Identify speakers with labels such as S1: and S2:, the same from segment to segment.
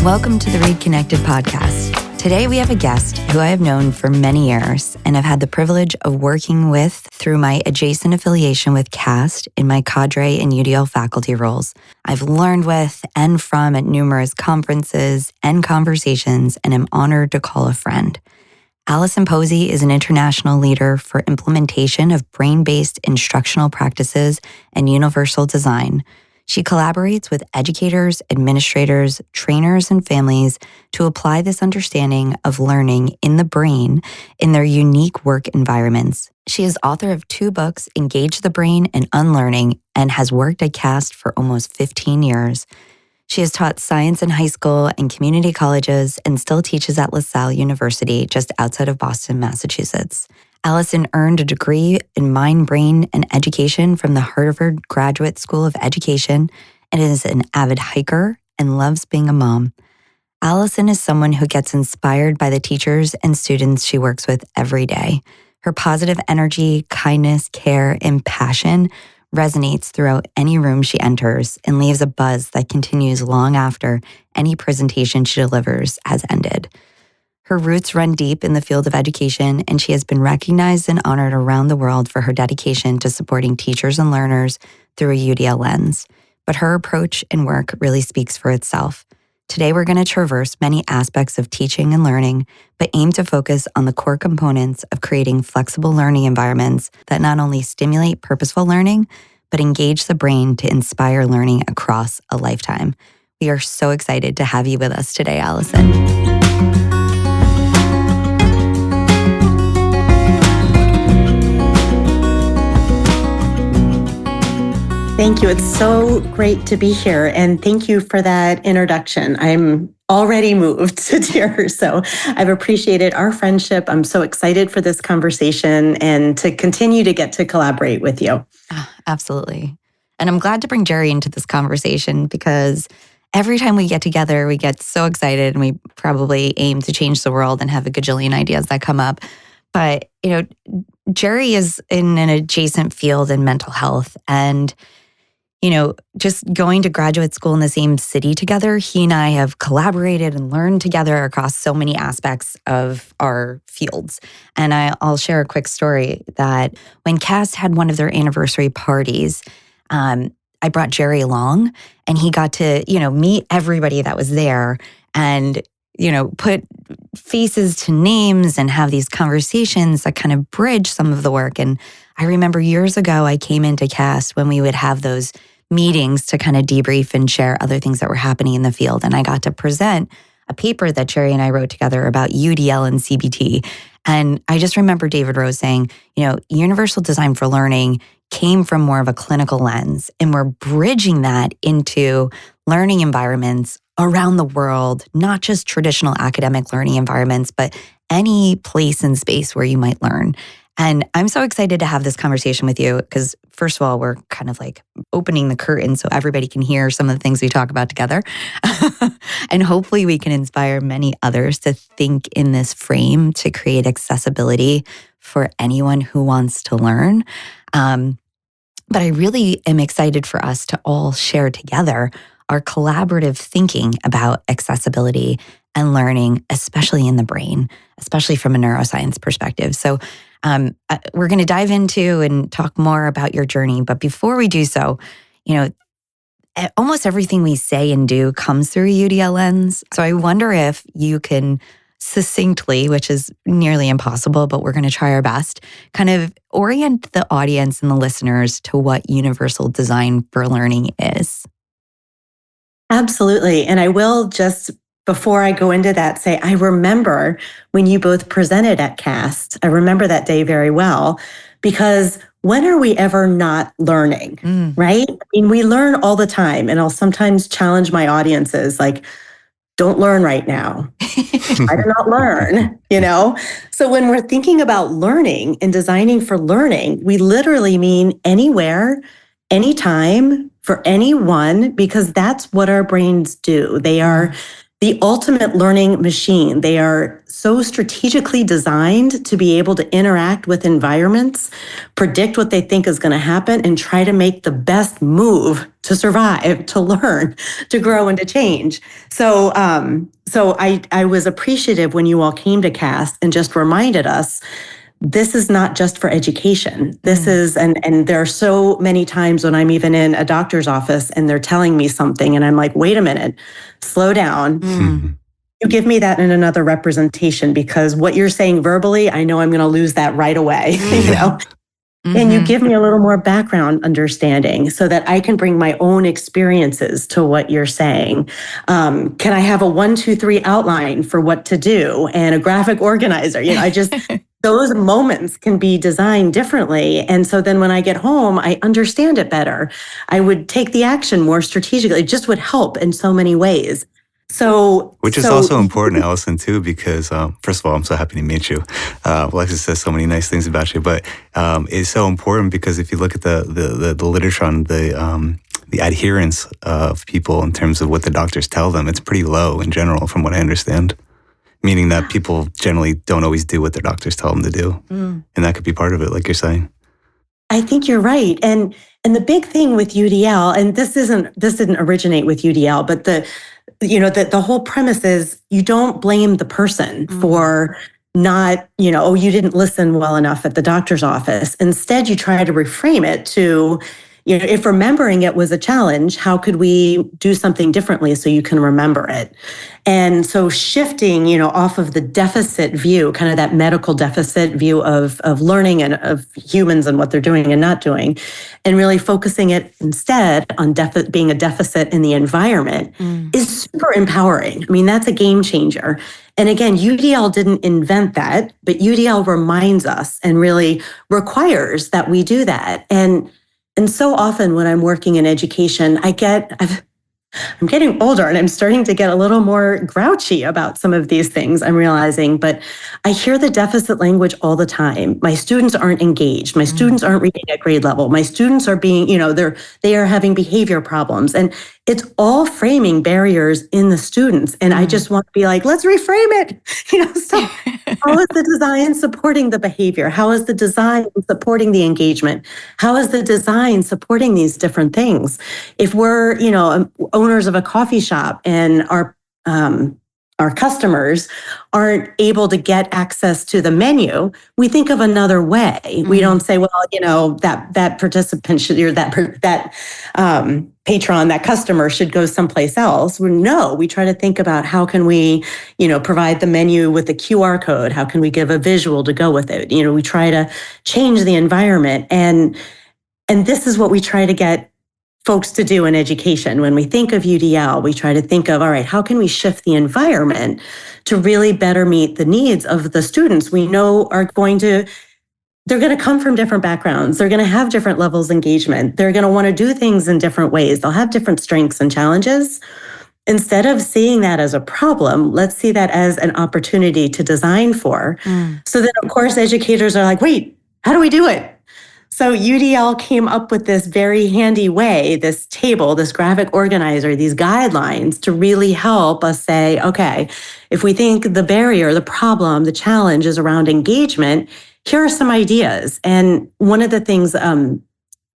S1: Welcome to the ReidConnect-Ed podcast. Today we have a guest who I have known for many years and have had the privilege of working with through my adjacent affiliation with CAST in my cadre and UDL faculty roles. I've learned with and from at numerous conferences and conversations and am honored to call a friend. Allison Posey is an international leader for implementation of brain-based instructional practices and universal design. She collaborates with educators, administrators, trainers, and families to apply this understanding of learning in the brain in their unique work environments. She is author of 2 books, Engage the Brain and Unlearning, and has worked at CAST for almost 15 years. She has taught science in high school and community colleges and still teaches at LaSalle University just outside of Boston, Massachusetts. Allison earned a degree in mind, brain, and education from the Harvard Graduate School of Education and is an avid hiker and loves being a mom. Allison is someone who gets inspired by the teachers and students she works with every day. Her positive energy, kindness, care, and passion resonates throughout any room she enters and leaves a buzz that continues long after any presentation she delivers has ended. Her roots run deep in the field of education, and she has been recognized and honored around the world for her dedication to supporting teachers and learners through a UDL lens. But her approach and work really speaks for itself. Today, we're going to traverse many aspects of teaching and learning, but aim to focus on the core components of creating flexible learning environments that not only stimulate purposeful learning, but engage the brain to inspire learning across a lifetime. We are so excited to have you with us today, Allison.
S2: Thank you. It's so great to be here. And thank you for that introduction. I'm already moved to tears. So I've appreciated our friendship. I'm so excited for this conversation and to continue to get to collaborate with you.
S1: Absolutely. And I'm glad to bring Jerry into this conversation because every time we get together, we get so excited and we probably aim to change the world and have a gajillion ideas that come up. But, Jerry is in an adjacent field in mental health, and just going to graduate school in the same city together, he and I have collaborated and learned together across so many aspects of our fields. And I'll share a quick story that when CAST had one of their anniversary parties, I brought Jerry along and he got to, meet everybody that was there and, put faces to names and have these conversations that kind of bridge some of the work. And I remember years ago, I came into CAST when we would have those meetings to kind of debrief and share other things that were happening in the field. And I got to present a paper that Jerry and I wrote together about UDL and CBT. And I just remember David Rose saying, universal design for learning came from more of a clinical lens. And we're bridging that into learning environments around the world, not just traditional academic learning environments, but any place and space where you might learn. And I'm so excited to have this conversation with you because, first of all, we're kind of like opening the curtain so everybody can hear some of the things we talk about together. And hopefully we can inspire many others to think in this frame to create accessibility for anyone who wants to learn. But I really am excited for us to all share together our collaborative thinking about accessibility and learning, especially in the brain, especially from a neuroscience perspective. So we're going to dive into and talk more about your journey. But before we do so, almost everything we say and do comes through a UDL lens. So I wonder if you can succinctly, which is nearly impossible, but we're going to try our best, kind of orient the audience and the listeners to what universal design for learning is.
S2: Absolutely. And I will just, before I go into that, say, I remember when you both presented at CAST. I remember that day very well, because when are we ever not learning, right? I mean, we learn all the time. And I'll sometimes challenge my audiences, like, don't learn right now. I do not learn, So when we're thinking about learning and designing for learning, we literally mean anywhere, anytime, for anyone, because that's what our brains do. They are the ultimate learning machine. They are so strategically designed to be able to interact with environments, predict what they think is going to happen, and try to make the best move to survive, to learn, to grow, and to change. So, I was appreciative when you all came to CAST and just reminded us this is not just for education. This is, and there are so many times when I'm even in a doctor's office and they're telling me something and I'm like, wait a minute, slow down. You give me that in another representation, because what you're saying verbally, I know I'm going to lose that right away, you know? And you give me a little more background understanding so that I can bring my own experiences to what you're saying. Can I have a 1, 2, 3 outline for what to do and a graphic organizer? You know, I just, those moments can be designed differently. And so then when I get home, I understand it better. I would take the action more strategically. It just would help in so many ways.
S3: Which is also important, Allison, too, because first of all, I'm so happy to meet you. Alexis says so many nice things about you, but it's so important because if you look at the literature on the adherence of people in terms of what the doctors tell them, it's pretty low in general, from what I understand. Meaning that people generally don't always do what their doctors tell them to do, and that could be part of it, like you're saying.
S2: I think you're right, and the big thing with UDL, and this didn't originate with UDL, but the whole premise is you don't blame the person for not, oh, you didn't listen well enough at the doctor's office. Instead, you try to reframe it to, if remembering it was a challenge, how could we do something differently so you can remember it? And so shifting, off of the deficit view, kind of that medical deficit view of learning and of humans and what they're doing and not doing, and really focusing it instead on being a deficit in the environment is super empowering. I mean, that's a game changer. And again, UDL didn't invent that, but UDL reminds us and really requires that we do that. And so often when I'm working in education, I'm getting older and I'm starting to get a little more grouchy about some of these things, I'm realizing, but I hear the deficit language all the time. My students aren't engaged. My students aren't reading at grade level. My students are being, they are having behavior problems. And it's all framing barriers in the students. And I just want to be like, let's reframe it. So how is the design supporting the behavior? How is the design supporting the engagement? How is the design supporting these different things? If we're, owners of a coffee shop and our customers aren't able to get access to the menu, we think of another way. We don't say, well, that participant should, or that patron, that customer should go someplace else. No, we try to think about how can we, provide the menu with a QR code? How can we give a visual to go with it? We try to change the environment. And this is what we try to get folks to do in education. When we think of UDL, we try to think of, all right, how can we shift the environment to really better meet the needs of the students we know they're going to come from different backgrounds. They're going to have different levels of engagement. They're going to want to do things in different ways. They'll have different strengths and challenges. Instead of seeing that as a problem, let's see that as an opportunity to design for. So then, of course, educators are like, wait, how do we do it? So UDL came up with this very handy way, this table, this graphic organizer, these guidelines to really help us say, okay, if we think the barrier, the problem, the challenge is around engagement, here are some ideas. And one of the things, I'm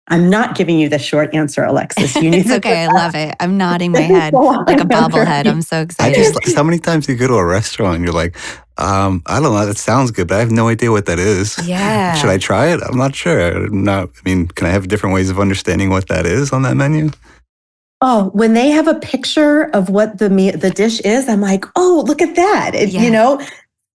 S2: not giving you the short answer, Alexis. You need
S1: it's okay. I love it. I'm nodding my head like a bobblehead. I'm so excited.
S3: How many times do you go to a restaurant and you're like, I don't know, that sounds good, but I have no idea what that is.
S1: Yeah.
S3: Should I try it? I'm not sure. Can I have different ways of understanding what that is on that menu?
S2: Oh, when they have a picture of what the dish is, I'm like, oh, look at that. It,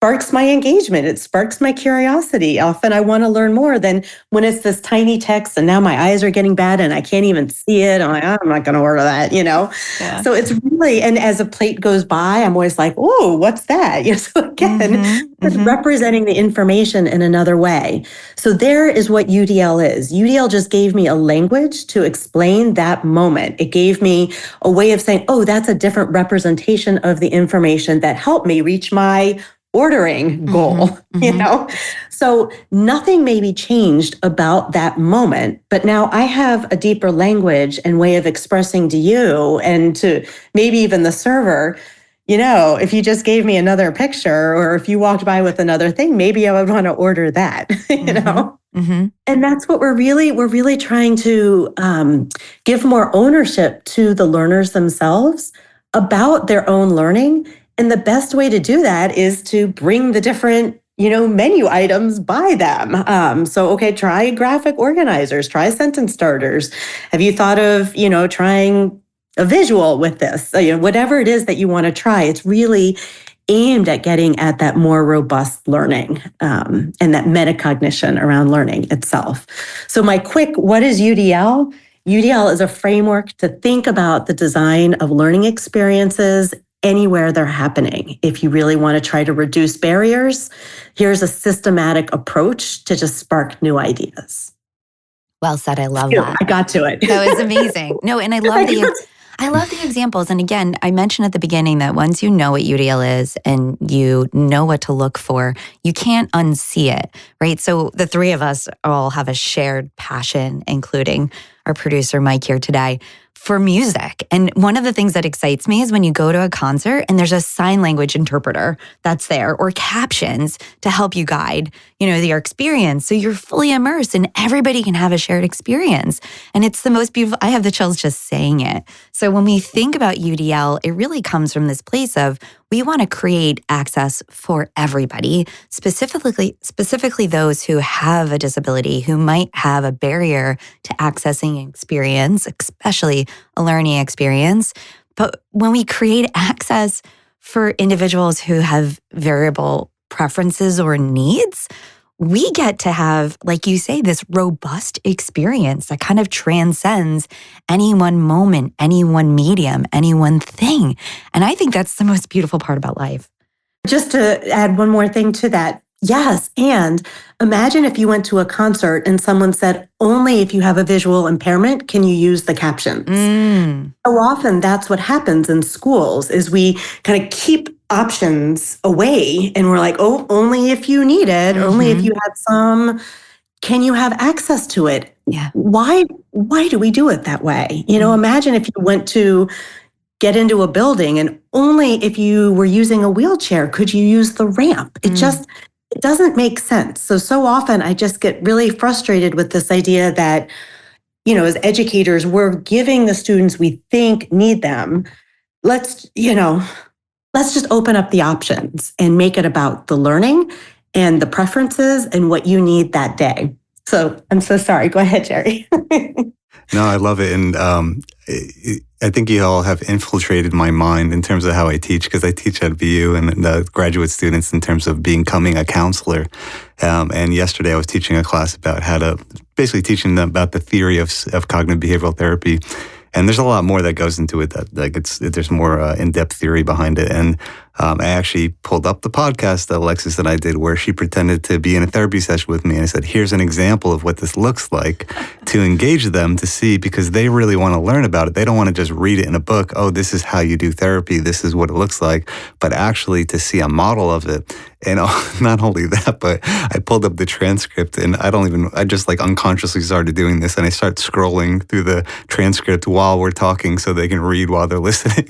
S2: sparks my engagement. It sparks my curiosity. Often I want to learn more than when it's this tiny text and now my eyes are getting bad and I can't even see it. I'm like, I'm not going to order that, Yeah. So it's really, and as a plate goes by, I'm always like, oh, what's that? So again, it's representing the information in another way. So there is what UDL is. UDL just gave me a language to explain that moment. It gave me a way of saying, oh, that's a different representation of the information that helped me reach my ordering goal, So nothing may be changed about that moment, but now I have a deeper language and way of expressing to you and to maybe even the server, if you just gave me another picture or if you walked by with another thing, maybe I would want to order that,
S1: Mm-hmm.
S2: And that's what we're really trying to give more ownership to the learners themselves about their own learning. And the best way to do that is to bring the different, menu items by them. Okay, try graphic organizers, try sentence starters. Have you thought of, trying a visual with this? Whatever it is that you want to try, it's really aimed at getting at that more robust learning and that metacognition around learning itself. So my quick, what is UDL? UDL is a framework to think about the design of learning experiences anywhere they're happening. If you really want to try to reduce barriers, here's a systematic approach to just spark new ideas.
S1: Well said. I love that.
S2: I got to it.
S1: That was amazing. No, and I love the examples. And again, I mentioned at the beginning that once you know what UDL is and you know what to look for, you can't unsee it, right? So the three of us all have a shared passion, including our producer, Mike, here today, for music. And one of the things that excites me is when you go to a concert and there's a sign language interpreter that's there or captions to help you guide, your experience. So you're fully immersed and everybody can have a shared experience. And it's the most beautiful. I have the chills just saying it. So when we think about UDL, it really comes from this place of we want to create access for everybody, specifically those who have a disability, who might have a barrier to accessing experience, especially a learning experience. But when we create access for individuals who have variable preferences or needs, we get to have, like you say, this robust experience that kind of transcends any one moment, any one medium, any one thing. And I think that's the most beautiful part about life.
S2: Just to add one more thing to that. Yes. And imagine if you went to a concert and someone said, only if you have a visual impairment can you use the captions. So often that's what happens in schools is we kind of keep options away and we're like, oh, only if you need it, only if you have some, can you have access to it?
S1: Yeah.
S2: Why do we do it that way? Imagine if you went to get into a building and only if you were using a wheelchair could you use the ramp. It doesn't make sense. So often I just get really frustrated with this idea that, as educators, we're giving the students we think need them. Let's just open up the options and make it about the learning and the preferences and what you need that day. So I'm so sorry. Go ahead, Jerry.
S3: No, I love it. And I think you all have infiltrated my mind in terms of how I teach, because I teach at VU and the graduate students in terms of becoming a counselor. And yesterday I was teaching a class about basically teaching them about the theory of cognitive behavioral therapy. And there's a lot more that goes into it. There's more in-depth theory behind it. And I actually pulled up the podcast that Alexis and I did, where she pretended to be in a therapy session with me, and I said, "Here's an example of what this looks like," to engage them to see, because they really want to learn about it. They don't want to just read it in a book. Oh, this is how you do therapy. This is what it looks like. But actually to see a model of it. And not only that, but I pulled up the transcript, and I just like unconsciously started doing this, and I start scrolling through the transcript while we're talking so they can read while they're listening.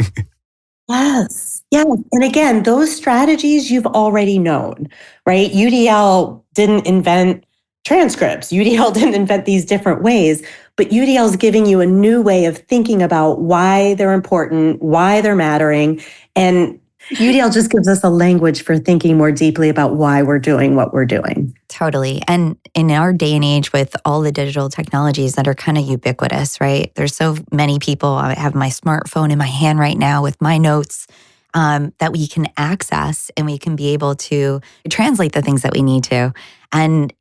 S2: Yes. And again, those strategies you've already known, right? UDL didn't invent transcripts. UDL didn't invent these different ways, but UDL is giving you a new way of thinking about why they're important, why they're mattering. And UDL just gives us a language for thinking more deeply about why we're doing what we're doing.
S1: Totally. And in our day and age with all the digital technologies that are kind of ubiquitous, right? There's so many people. I have my smartphone in my hand right now with my notes that we can access, and we can be able to translate the things that we need to. And,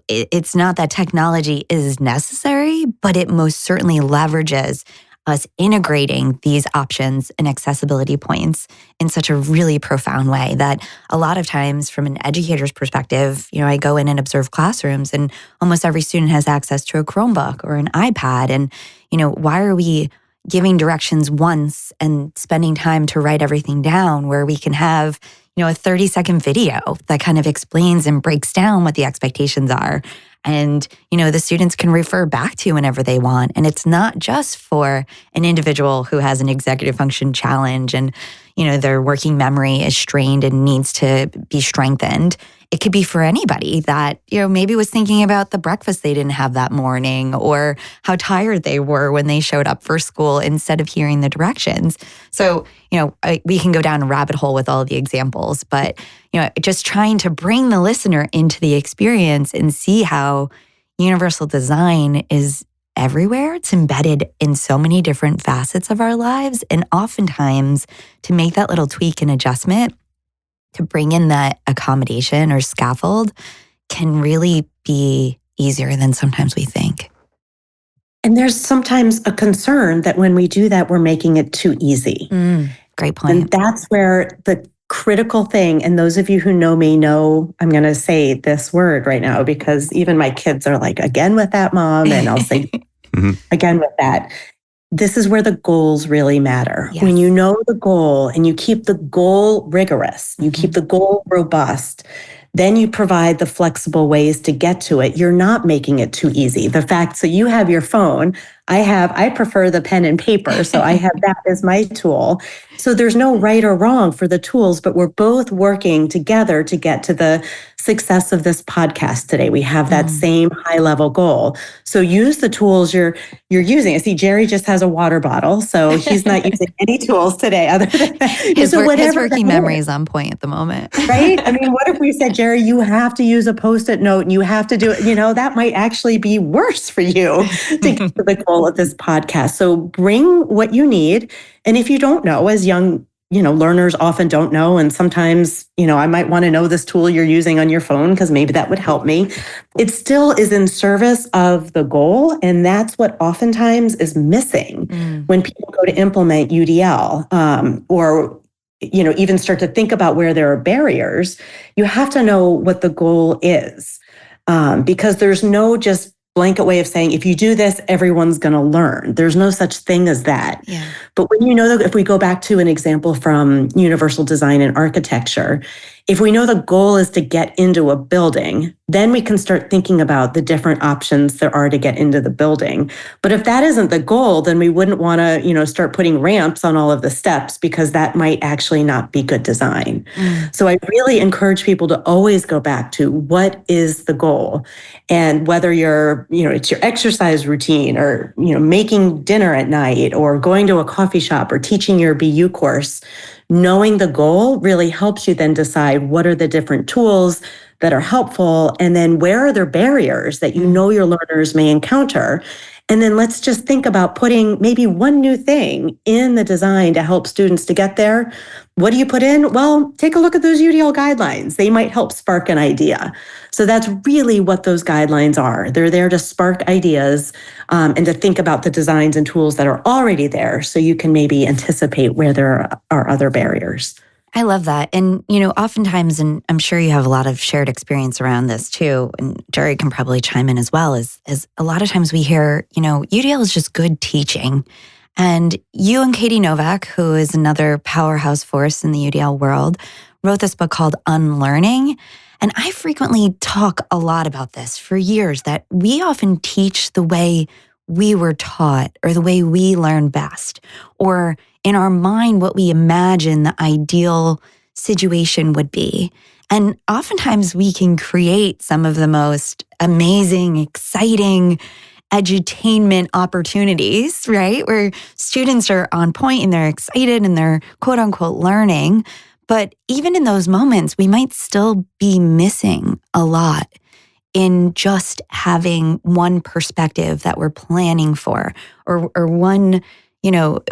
S1: it's not that technology is necessary, but it most certainly leverages us integrating these options and accessibility points in such a really profound way that a lot of times from an educator's perspective, I go in and observe classrooms and almost every student has access to a Chromebook or an iPad. And, why are we giving directions once and spending time to write everything down where we can have, a 30-second video that kind of explains and breaks down what the expectations are. And, the students can refer back to whenever they want. And it's not just for an individual who has an executive function challenge and, their working memory is strained and needs to be strengthened. It could be for anybody that, maybe was thinking about the breakfast they didn't have that morning or how tired they were when they showed up for school instead of hearing the directions. So, we can go down a rabbit hole with all the examples, but, just trying to bring the listener into the experience and see how universal design is everywhere. It's embedded in so many different facets of our lives. And oftentimes to make that little tweak and adjustment, to bring in that accommodation or scaffold can really be easier than sometimes we think.
S2: And there's sometimes a concern that when we do that, we're making it too easy.
S1: Great point.
S2: And that's where the critical thing, and those of you who know me know I'm going to say this word right now because even my kids are like, again with that, Mom, and I'll say again with that. This is where the goals really matter.
S1: Yes.
S2: When you know the goal and you keep the goal rigorous, you keep the goal robust, then you provide the flexible ways to get to it. You're not making it too easy. The fact, so you have your phone, I prefer the pen and paper, so I have that as my tool. So there's no right or wrong for the tools, but we're both working together to get to the success of this podcast today. We have that same high level goal. So use the tools you're using. I see Jerry just has a water bottle, so he's not using any tools today other than
S1: his working memory is on point at the moment.
S2: Right? I mean, what if we said, Jerry, you have to use a Post-it note and you have to do it, that might actually be worse for you to get to the goal of this podcast. So bring what you need. And if you don't know, as young, learners often don't know. And sometimes, I might want to know this tool you're using on your phone because maybe that would help me. It still is in service of the goal. And that's what oftentimes is missing when people go to implement UDL or even start to think about where there are barriers. You have to know what the goal is because there's no just blanket way of saying, if you do this, everyone's going to learn. There's no such thing as that.
S1: Yeah.
S2: But when if we go back to an example from universal design and architecture, if we know the goal is to get into a building, then we can start thinking about the different options there are to get into the building. But if that isn't the goal, then we wouldn't want to, start putting ramps on all of the steps because that might actually not be good design. So I really encourage people to always go back to what is the goal. And whether you're, it's your exercise routine or, making dinner at night or going to a coffee shop or teaching your BU course, knowing the goal really helps you then decide what are the different tools that are helpful, and then where are there barriers that your learners may encounter. And then let's just think about putting maybe one new thing in the design to help students to get there. What do you put in? Well, take a look at those UDL guidelines. They might help spark an idea. So that's really what those guidelines are. They're there to spark ideas and to think about the designs and tools that are already there so you can maybe anticipate where there are other barriers.
S1: I love that. And, oftentimes, and I'm sure you have a lot of shared experience around this too, and Jerry can probably chime in as well, is a lot of times we hear, UDL is just good teaching. And you and Katie Novak, who is another powerhouse force in the UDL world, wrote this book called Unlearning. And I frequently talk a lot about this for years, that we often teach the way we were taught or the way we learn best, or in our mind, what we imagine the ideal situation would be. And oftentimes we can create some of the most amazing, exciting edutainment opportunities, right? Where students are on point and they're excited and they're quote unquote learning. But even in those moments, we might still be missing a lot in just having one perspective that we're planning for, or one,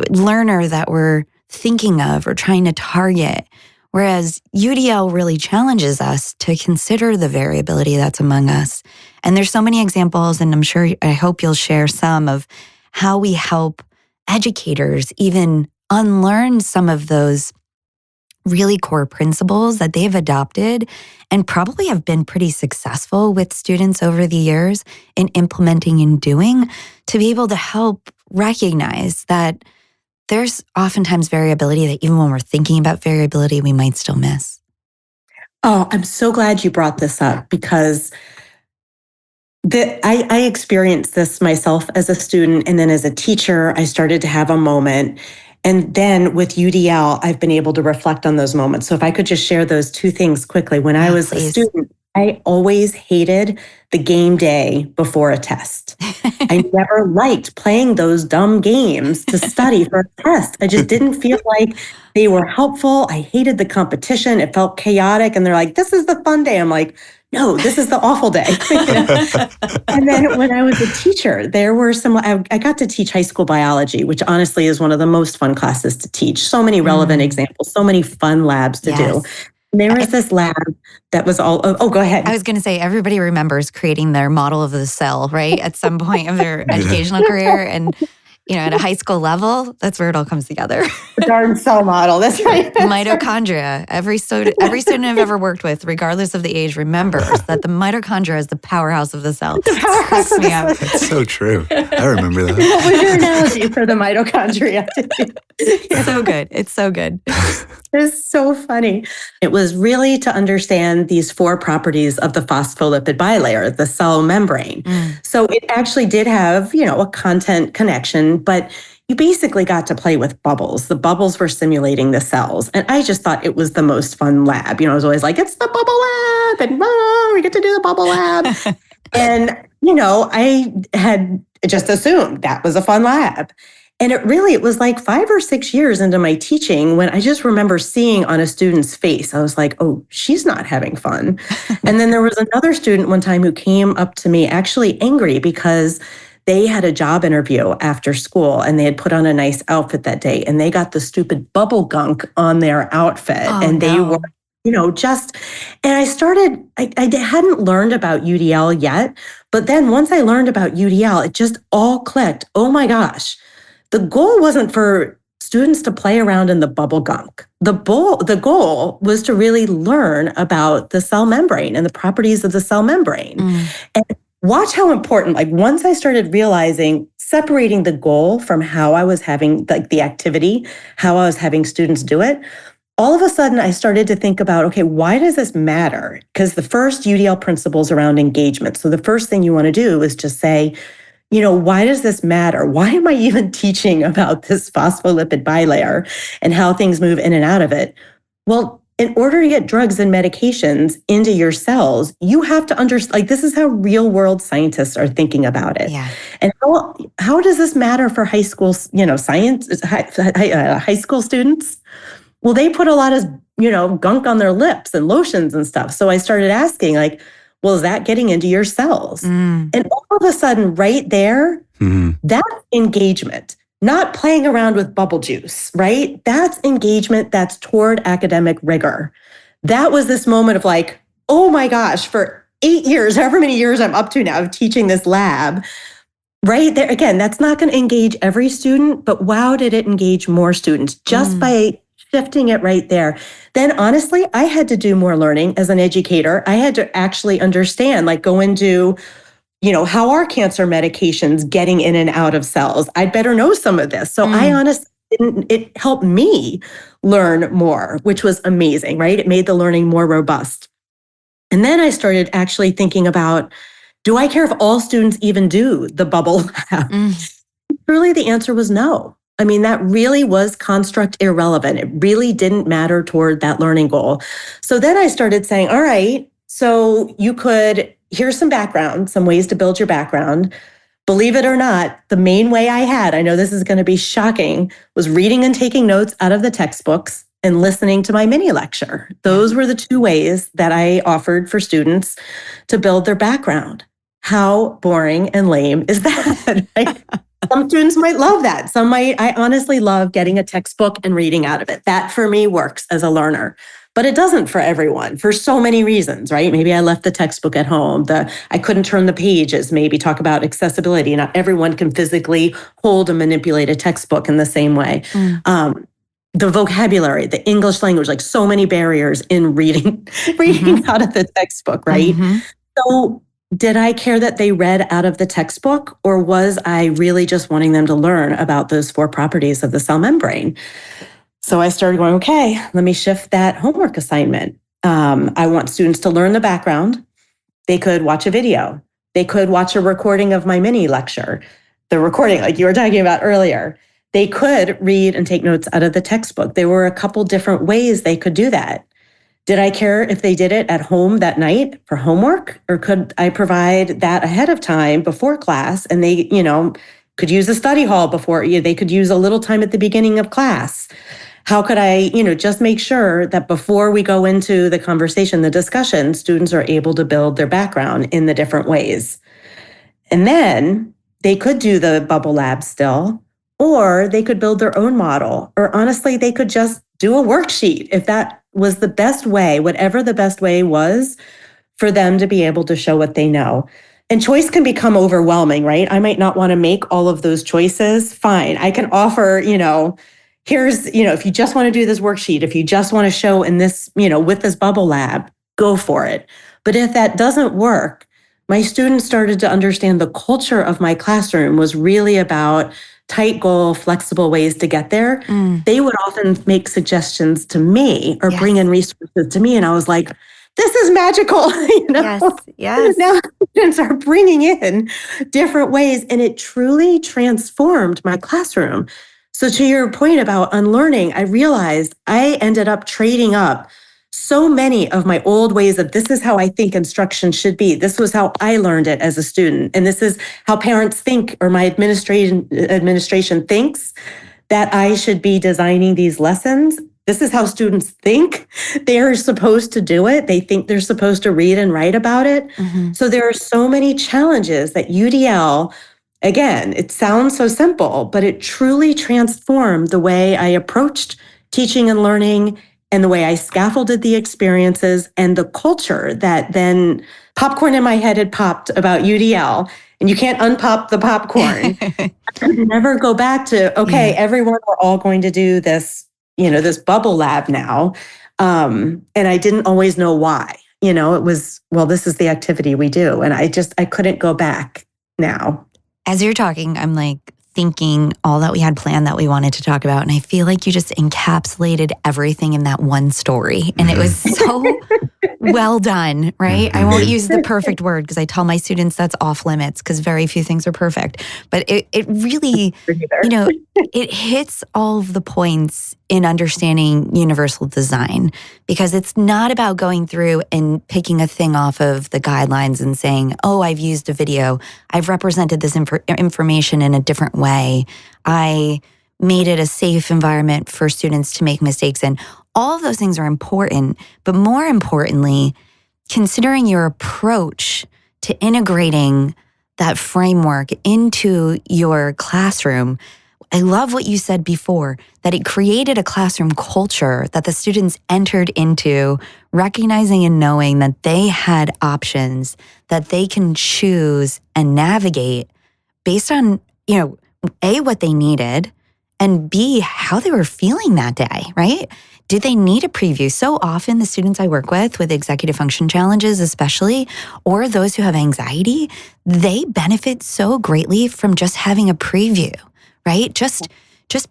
S1: learner that we're thinking of or trying to target. Whereas UDL really challenges us to consider the variability that's among us. And there's so many examples, and I hope you'll share some of how we help educators even unlearn some of those really core principles that they've adopted and probably have been pretty successful with students over the years in implementing and doing, to be able to help recognize that there's oftentimes variability that even when we're thinking about variability, we might still miss.
S2: Oh, I'm so glad you brought this up because I experienced this myself as a student, and then as a teacher, I started to have a moment. And then with UDL, I've been able to reflect on those moments. So if I could just share those two things quickly. When I was a
S1: Please.
S2: student, I always hated the game day before a test. I never liked playing those dumb games to study for a test. I just didn't feel like they were helpful. I hated the competition. It felt chaotic. And they're like, this is the fun day. I'm like, no, this is the awful day. And then when I was a teacher, there were I got to teach high school biology, which honestly is one of the most fun classes to teach. So many relevant examples, so many fun labs to do. And there was this lab that was go ahead.
S1: I was going to say, everybody remembers creating their model of the cell, right? At some point of their educational career. And, at a high school level, that's where it all comes together.
S2: The darn cell model, that's right.
S1: Mitochondria. Every student I've ever worked with, regardless of the age, remembers that the mitochondria is the powerhouse of the cell.
S3: That's so true. I remember that.
S2: What was your analogy for the mitochondria?
S1: It's so good. It's so good.
S2: It's so funny. It was really to understand these 4 properties of the phospholipid bilayer, the cell membrane. So it actually did have, a content connection, but you basically got to play with bubbles. The bubbles were simulating the cells. And I just thought it was the most fun lab. I was always like, it's the bubble lab, and we get to do the bubble lab. And, I had just assumed that was a fun lab. And it was like 5 or 6 years into my teaching when I just remember seeing on a student's face, I was like, oh, she's not having fun. And then there was another student one time who came up to me actually angry because they had a job interview after school and they had put on a nice outfit that day and they got the stupid bubble gunk on their outfit. They were, and I hadn't learned about UDL yet, but then once I learned about UDL, it just all clicked. Oh my gosh. The goal wasn't for students to play around in the bubble gunk. The goal was to really learn about the cell membrane and the properties of the cell membrane. And watch how important, once I started realizing, separating the goal from how I was having the activity, how I was having students do it, all of a sudden I started to think about, okay, why does this matter? Because the first UDL principles around engagement. So the first thing you want to do is just say, why does this matter? Why am I even teaching about this phospholipid bilayer and how things move in and out of it? Well, in order to get drugs and medications into your cells, you have to understand, this is how real world scientists are thinking about it.
S1: Yeah.
S2: And how does this matter for high school, high school students? Well, they put a lot of, gunk on their lips and lotions and stuff. So I started asking well, is that getting into your cells? And all of a sudden, right there, that's engagement, not playing around with bubble juice, right? That's engagement that's toward academic rigor. That was this moment of oh my gosh, for 8 years, however many years I'm up to now of teaching this lab, right there, again, that's not going to engage every student, but wow, did it engage more students just by shifting it right there. Then honestly, I had to do more learning as an educator. I had to actually understand, go into, how are cancer medications getting in and out of cells? I'd better know some of this. So I honestly it helped me learn more, which was amazing, right? It made the learning more robust. And then I started actually thinking about, do I care if all students even do the bubble lab? Truly, the answer was no. I mean, that really was construct irrelevant. It really didn't matter toward that learning goal. So then I started saying, all right, so here's some background, some ways to build your background. Believe it or not, the main way I had, I know this is going to be shocking, was reading and taking notes out of the textbooks and listening to my mini lecture. Those were the 2 ways that I offered for students to build their background. How boring and lame is that? Right? Some students might love that. I honestly love getting a textbook and reading out of it. That for me works as a learner, but it doesn't for everyone for so many reasons, right? Maybe I left the textbook at home. I couldn't turn the pages, maybe talk about accessibility. Not everyone can physically hold and manipulate a textbook in the same way. The vocabulary, the English language, so many barriers in reading out of the textbook, right? So did I care that they read out of the textbook, or was I really just wanting them to learn about those 4 properties of the cell membrane? So I started going, okay, let me shift that homework assignment. I want students to learn the background. They could watch a video. They could watch a recording of my mini lecture, the recording like you were talking about earlier. They could read and take notes out of the textbook. There were a couple different ways they could do that. Did I care if they did it at home that night for homework, or could I provide that ahead of time before class, and they, could use a study hall before, they could use a little time at the beginning of class? How could I, just make sure that before we go into the conversation, the discussion, students are able to build their background in the different ways? And then they could do the bubble lab still, or they could build their own model, or honestly, they could just do a worksheet if that was the best way, whatever the best way was for them to be able to show what they know. And choice can become overwhelming, right? I might not want to make all of those choices. Fine. I can offer, here's, if you just want to do this worksheet, if you just want to show in this, with this bubble lab, go for it. But if that doesn't work, my students started to understand the culture of my classroom was really about tight goal, flexible ways to get there. They would often make suggestions to me or bring in resources to me. And I was like, this is magical.
S1: Yes.
S2: Now students are bringing in different ways, and it truly transformed my classroom. So to your point about unlearning, I realized I ended up trading up so many of my old ways of this is how I think instruction should be. This was how I learned it as a student. And this is how parents think, or my administration thinks that I should be designing these lessons. This is how students think they're supposed to do it. They think they're supposed to read and write about it. So there are so many challenges that UDL, again, it sounds so simple, but it truly transformed the way I approached teaching and learning, and the way I scaffolded the experiences, and the culture that then popcorn in my head had popped about UDL. And you can't unpop the popcorn. I could never go back to, everyone, we're all going to do this, this bubble lab now. And I didn't always know why. It was, this is the activity we do. And I couldn't go back now.
S1: As you're talking, I'm like thinking all that we had planned that we wanted to talk about. And I feel like you just encapsulated everything in that one story. And it was so well done, right? I won't use the perfect word because I tell my students that's off limits because very few things are perfect. But it really, it hits all of the points in understanding universal design, because it's not about going through and picking a thing off of the guidelines and saying, oh, I've used a video. I've represented this information in a different way. I made it a safe environment for students to make mistakes in. All of those things are important, but more importantly, considering your approach to integrating that framework into your classroom. I love what you said before, that it created a classroom culture that the students entered into, recognizing and knowing that they had options that they can choose and navigate based on, A, what they needed, and B, how they were feeling that day, right? Did they need a preview? So often the students I work with executive function challenges especially, or those who have anxiety, they benefit so greatly from just having a preview, right? Just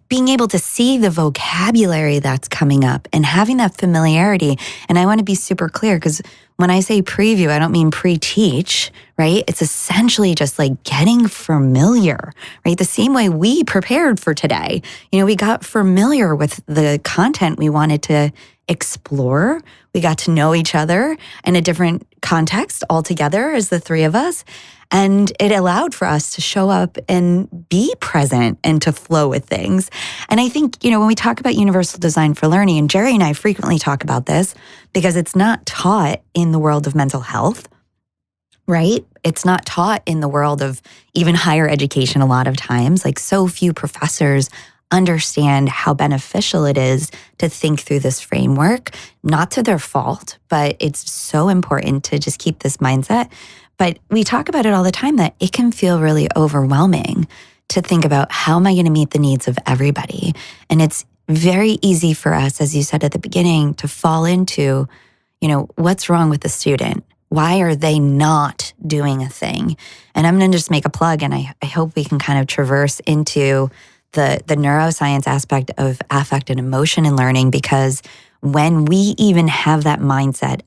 S1: being able to see the vocabulary that's coming up and having that familiarity. And I want to be super clear, because when I say preview, I don't mean pre-teach, right? It's essentially just like getting familiar, right? The same way we prepared for today. We got familiar with the content we wanted to explore. We got to know each other in a different context altogether as the three of us. And it allowed for us to show up and be present and to flow with things. And I think, when we talk about universal design for learning, and Jerry and I frequently talk about this because it's not taught in the world of mental health, right? It's not taught in the world of even higher education a lot of times. Like, so few professors understand how beneficial it is to think through this framework, not to their fault, but it's so important to just keep this mindset. But we talk about it all the time, that it can feel really overwhelming to think about, how am I going to meet the needs of everybody? And it's very easy for us, as you said at the beginning, to fall into, what's wrong with the student? Why are they not doing a thing? And I'm going to just make a plug, and I hope we can kind of traverse into the neuroscience aspect of affect and emotion in learning, because when we even have that mindset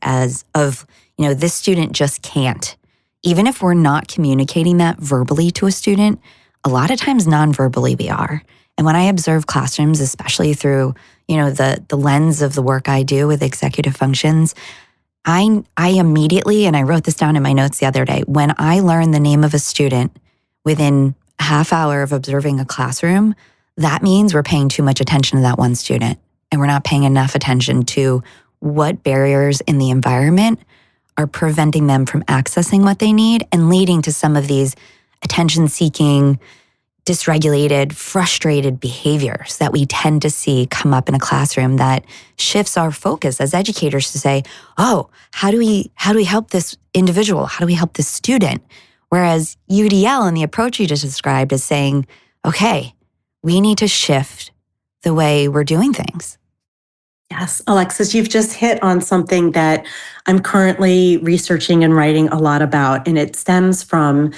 S1: of, this student just can't, even if we're not communicating that verbally to a student, a lot of times non-verbally we are. And when I observe classrooms, especially through, the lens of the work I do with executive functions, I immediately, and I wrote this down in my notes the other day, when I learn the name of a student within a half hour of observing a classroom, that means we're paying too much attention to that one student. And we're not paying enough attention to what barriers in the environment are preventing them from accessing what they need and leading to some of these attention-seeking, dysregulated, frustrated behaviors that we tend to see come up in a classroom that shifts our focus as educators to say, oh, how do we help this individual? How do we help this student? Whereas UDL and the approach you just described is saying, okay, we need to shift the way we're doing things.
S2: Yes, Alexis, you've just hit on something that I'm currently researching and writing a lot about, and it stems from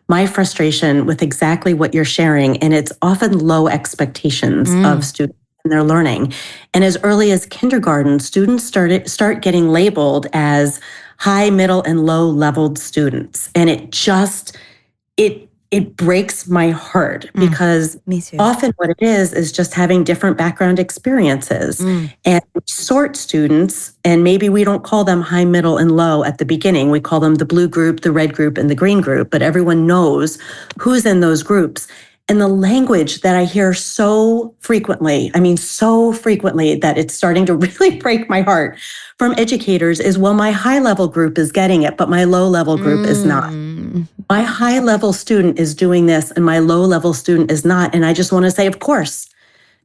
S2: my frustration with exactly what you're sharing, and it's often low expectations of students and their learning. And as early as kindergarten, students start getting labeled as high, middle, and low-leveled students, and it breaks my heart because often what it is just having different background experiences. And we sort students, and maybe we don't call them high, middle, and low at the beginning. We call them the blue group, the red group, and the green group, but everyone knows who's in those groups. And the language that I hear so frequently that it's starting to really break my heart from educators is, well, my high-level group is getting it, but my low-level group is not. My high-level student is doing this and my low-level student is not. And I just want to say, of course,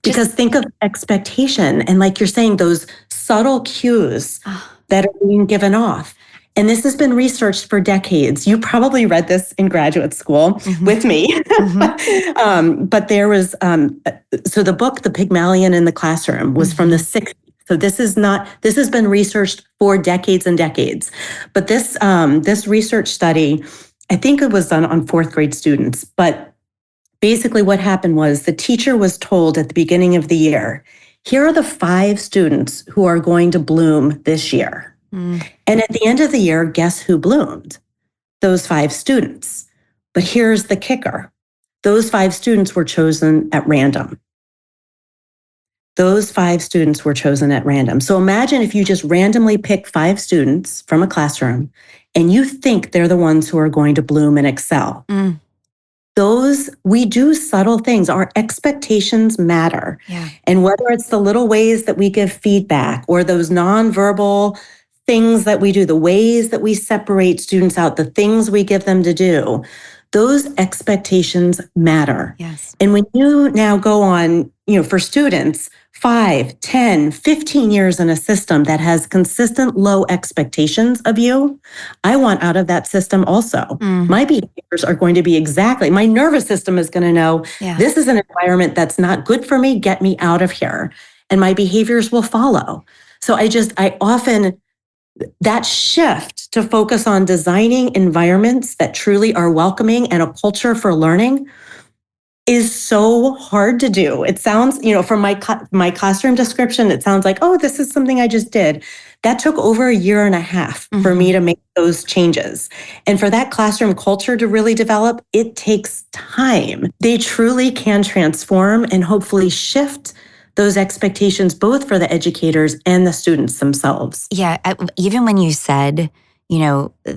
S2: because think of expectation and, like you're saying, those subtle cues that are being given off. And this has been researched for decades. You probably read this in graduate school with me. But there was, so the book, The Pygmalion in the Classroom, was from the 60s. So this has been researched for decades and decades. But this research study, I think it was done on fourth grade students. But basically what happened was the teacher was told at the beginning of the year, here are the 5 students who are going to bloom this year. And at the end of the year, guess who bloomed? Those 5 students. But here's the kicker. Those 5 students were chosen at random. Those 5 students were chosen at random. So imagine if you just randomly pick 5 students from a classroom and you think they're the ones who are going to bloom and excel. We do subtle things. Our expectations matter. Yeah. And whether it's the little ways that we give feedback or those nonverbal things that we do, the ways that we separate students out, the things we give them to do, those expectations matter. Yes. And when you now go on, for students, 5, 10, 15 years in a system that has consistent low expectations of you, I want out of that system also. My behaviors are going to be my nervous system is going to know, this is an environment that's not good for me, get me out of here. And my behaviors will follow. So I often, that shift to focus on designing environments that truly are welcoming and a culture for learning is so hard to do. It sounds, from my classroom description, it sounds like, oh, this is something I just did. That took over a year and a half for me to make those changes. And for that classroom culture to really develop, it takes time. They truly can transform and hopefully shift those expectations, both for the educators and the students themselves.
S1: Yeah, even when you said,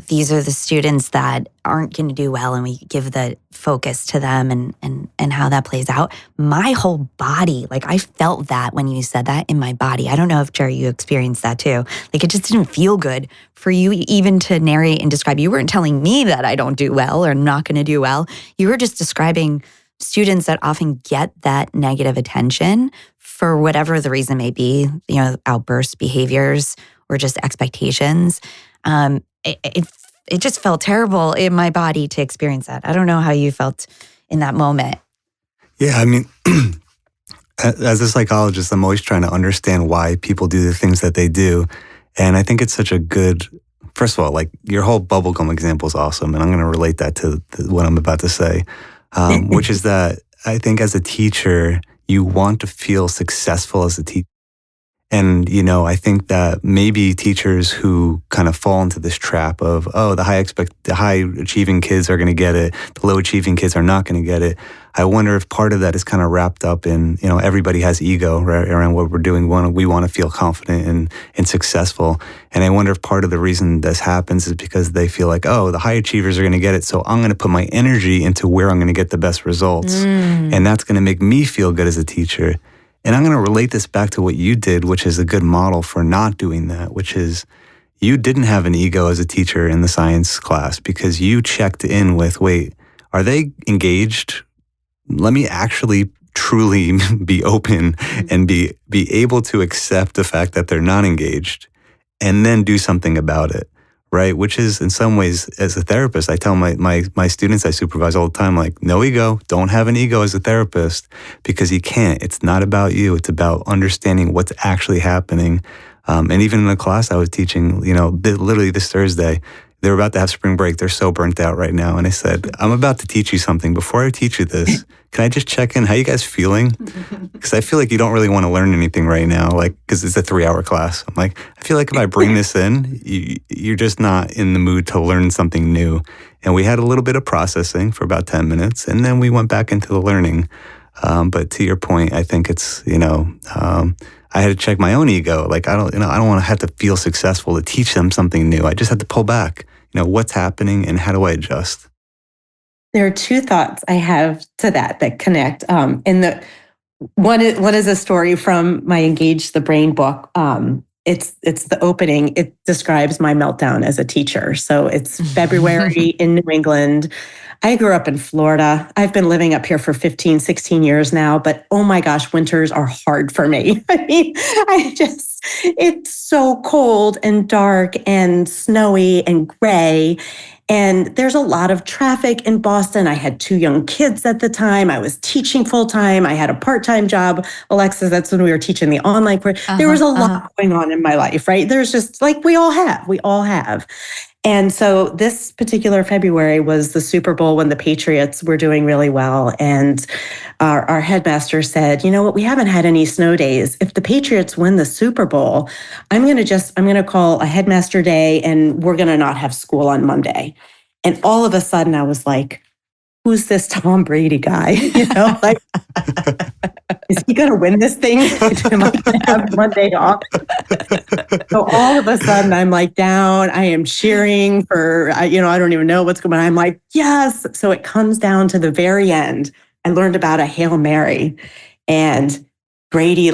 S1: these are the students that aren't going to do well and we give the focus to them and how that plays out, my whole body, I felt that when you said that in my body. I don't know if, Jerry, you experienced that too. It just didn't feel good for you even to narrate and describe. You weren't telling me that I don't do well or not going to do well. You were just describing students that often get that negative attention for whatever the reason may be, outburst behaviors or just expectations. It just felt terrible in my body to experience that. I don't know how you felt in that moment.
S3: Yeah, I mean, as a psychologist, I'm always trying to understand why people do the things that they do. And I think it's such a good, first of all, your whole bubblegum example is awesome. And I'm going to relate that to what I'm about to say, which is that I think as a teacher, you want to feel successful as a teacher. And, I think that maybe teachers who kind of fall into this trap of, the high achieving kids are going to get it, the low achieving kids are not going to get it. I wonder if part of that is kind of wrapped up in, everybody has ego right around what we're doing. We want to feel confident and successful. And I wonder if part of the reason this happens is because they feel like, the high achievers are going to get it. So I'm going to put my energy into where I'm going to get the best results. And that's going to make me feel good as a teacher. And I'm going to relate this back to what you did, which is a good model for not doing that, which is you didn't have an ego as a teacher in the science class because you checked in with, wait, are they engaged? Let me actually truly be open and be able to accept the fact that they're not engaged and then do something about it, right? Which is in some ways, as a therapist, I tell my students I supervise all the time, like, no ego, don't have an ego as a therapist because you can't. It's not about you. It's about understanding what's actually happening. And even in the class I was teaching, literally this Thursday, they're about to have spring break. They're so burnt out right now. And I said, I'm about to teach you something. Before I teach you this, can I just check in? How you guys feeling? Because I feel like you don't really want to learn anything right now, because it's a 3-hour class. I'm like, I feel like if I bring this in, you're just not in the mood to learn something new. And we had a little bit of processing for about 10 minutes, and then we went back into the learning. But to your point, I think it's, I had to check my own ego. Like, I don't want to have to feel successful to teach them something new. I just had to pull back. What's happening and how do I adjust?
S2: There are two thoughts I have to that connect. And one is a story from my Engage the Brain book. It's the opening. It describes my meltdown as a teacher. So it's February in New England. I grew up in Florida. I've been living up here for 15, 16 years now, but oh my gosh, winters are hard for me. I mean, it's so cold and dark and snowy and gray. And there's a lot of traffic in Boston. I had 2 young kids at the time. I was teaching full time. I had a part-time job. Alexis, that's when we were teaching the online course. There was a lot going on in my life, right? There's just like we all have. And so this particular February was the Super Bowl when the Patriots were doing really well. And our headmaster said, you know what, we haven't had any snow days. If the Patriots win the Super Bowl, I'm going to call a headmaster day and we're going to not have school on Monday. And all of a sudden I was like, who's this Tom Brady guy? Like, is he going to win this thing? Am I going to have Monday off? So all of a sudden I'm like down. I am cheering for, I don't even know what's going on. I'm like, yes. So it comes down to the very end. I learned about a Hail Mary and Brady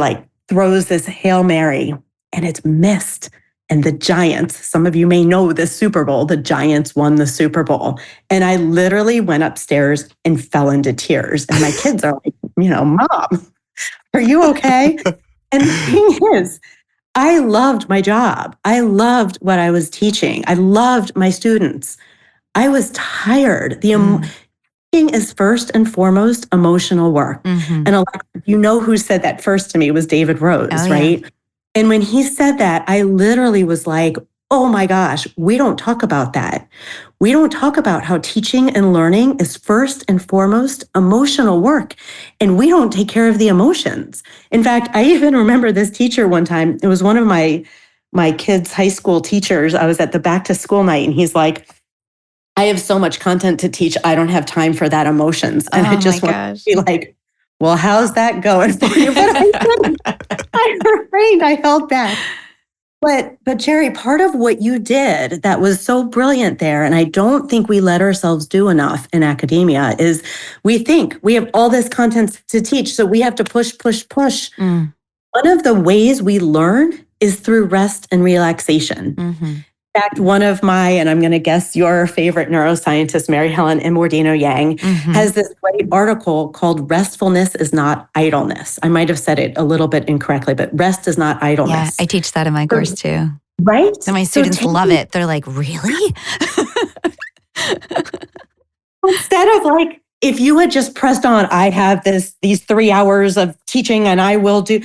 S2: throws this Hail Mary and it's missed. And the Giants, some of you may know the Super Bowl, the Giants won the Super Bowl. And I literally went upstairs and fell into tears. And my kids are like, Mom, are you okay? And the thing is, I loved my job. I loved what I was teaching. I loved my students. I was tired. Teaching is first and foremost emotional work. And who said that first to me was David Rose, right? And when he said that, I literally was like, oh my gosh, we don't talk about that. We don't talk about how teaching and learning is first and foremost emotional work. And we don't take care of the emotions. In fact, I even remember this teacher one time. It was one of my kids' high school teachers. I was at the back to school night and he's like, I have so much content to teach. I don't have time for that emotions. And I just want to be like, well, how's that going for you? But I refrained, I held back. But Jerry, part of what you did that was so brilliant there, and I don't think we let ourselves do enough in academia, is we think we have all this content to teach, so we have to push. One of the ways we learn is through rest and relaxation. In fact, one of and I'm going to guess your favorite neuroscientist, Mary Helen Immordino-Yang, has this great article called Restfulness is Not Idleness. I might have said it a little bit incorrectly, but rest is not idleness.
S1: Yeah, I teach that in my course too.
S2: Right?
S1: And my students love it. They're like, really?
S2: Instead of if you had just pressed on, I have these 3 hours of teaching and I will do,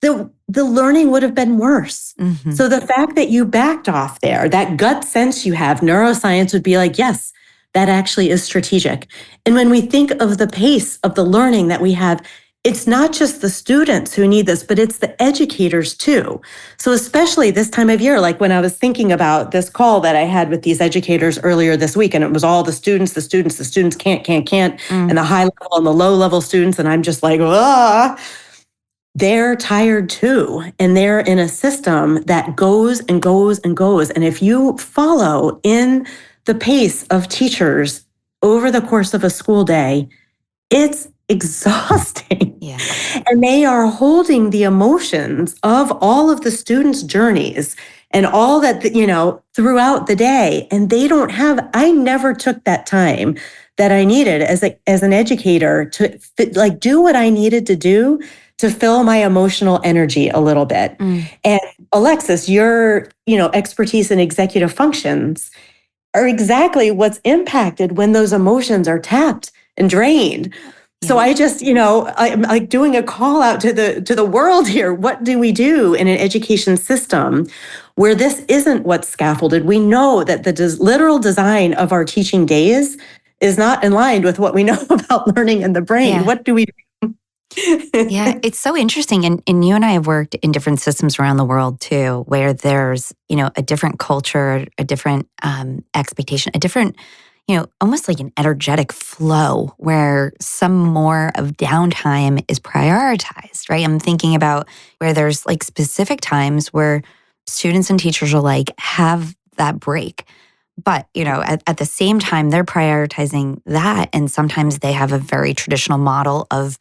S2: the learning would have been worse. So the fact that you backed off there, that gut sense you have, neuroscience would be like, yes, that actually is strategic. And when we think of the pace of the learning that we have it's not just the students who need this, but it's the educators too. So especially this time of year, like when I was thinking about this call that I had with these educators earlier this week, and it was all the students can't, and the high level and the low level students. And I'm just like, they're tired too. And they're in a system that goes and goes and goes. And if you follow in the pace of teachers over the course of a school day, it's exhausting.
S1: Yeah.
S2: And they are holding the emotions of all of the students' journeys and all that, throughout the day. And they don't have, I never took that time that I needed as an educator to do what I needed to do to fill my emotional energy a little bit. And Alexis, your, expertise in executive functions are exactly what's impacted when those emotions are tapped and drained. So I just, I'm like doing a call out to the world here. What do we do in an education system where this isn't what's scaffolded? We know that the literal design of our teaching days is not in line with what we know about learning in the brain.
S1: Yeah.
S2: What do we do?
S1: Yeah, it's so interesting. And you and I have worked in different systems around the world too, where there's, a different culture, a different expectation, a different, almost like an energetic flow where some more of downtime is prioritized, right? I'm thinking about where there's like specific times where students and teachers are like, have that break. But, at the same time, they're prioritizing that. And sometimes they have a very traditional model of,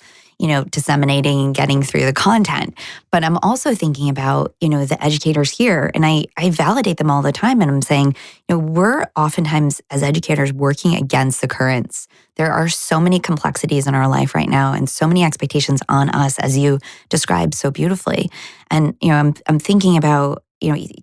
S1: disseminating and getting through the content. But I'm also thinking about, the educators here, and I validate them all the time. And I'm saying, we're oftentimes as educators working against the currents. There are so many complexities in our life right now and so many expectations on us, as you described so beautifully. And, I'm thinking about,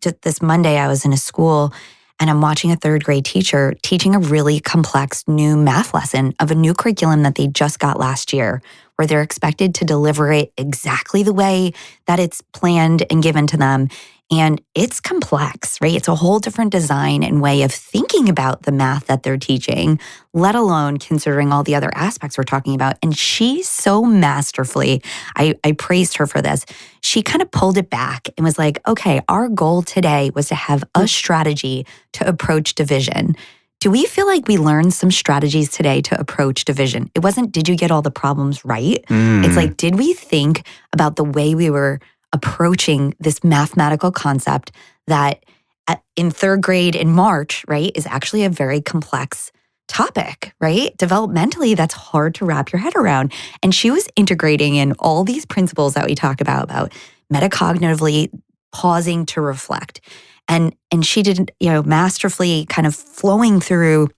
S1: just this Monday, I was in a school and I'm watching a third grade teacher teaching a really complex new math lesson of a new curriculum that they just got last year, where they're expected to deliver it exactly the way that it's planned and given to them. And it's complex, right? It's a whole different design and way of thinking about the math that they're teaching, let alone considering all the other aspects we're talking about. And she so masterfully, I praised her for this. She kind of pulled it back and was like, okay, our goal today was to have a strategy to approach division. Do we feel like we learned some strategies today to approach division? It wasn't, did you get all the problems right? It's like, did we think about the way we were approaching this mathematical concept that in third grade in March, right, is actually a very complex topic, right? Developmentally, that's hard to wrap your head around. And she was integrating in all these principles that we talk about metacognitively pausing to reflect. And she did, masterfully kind of flowing through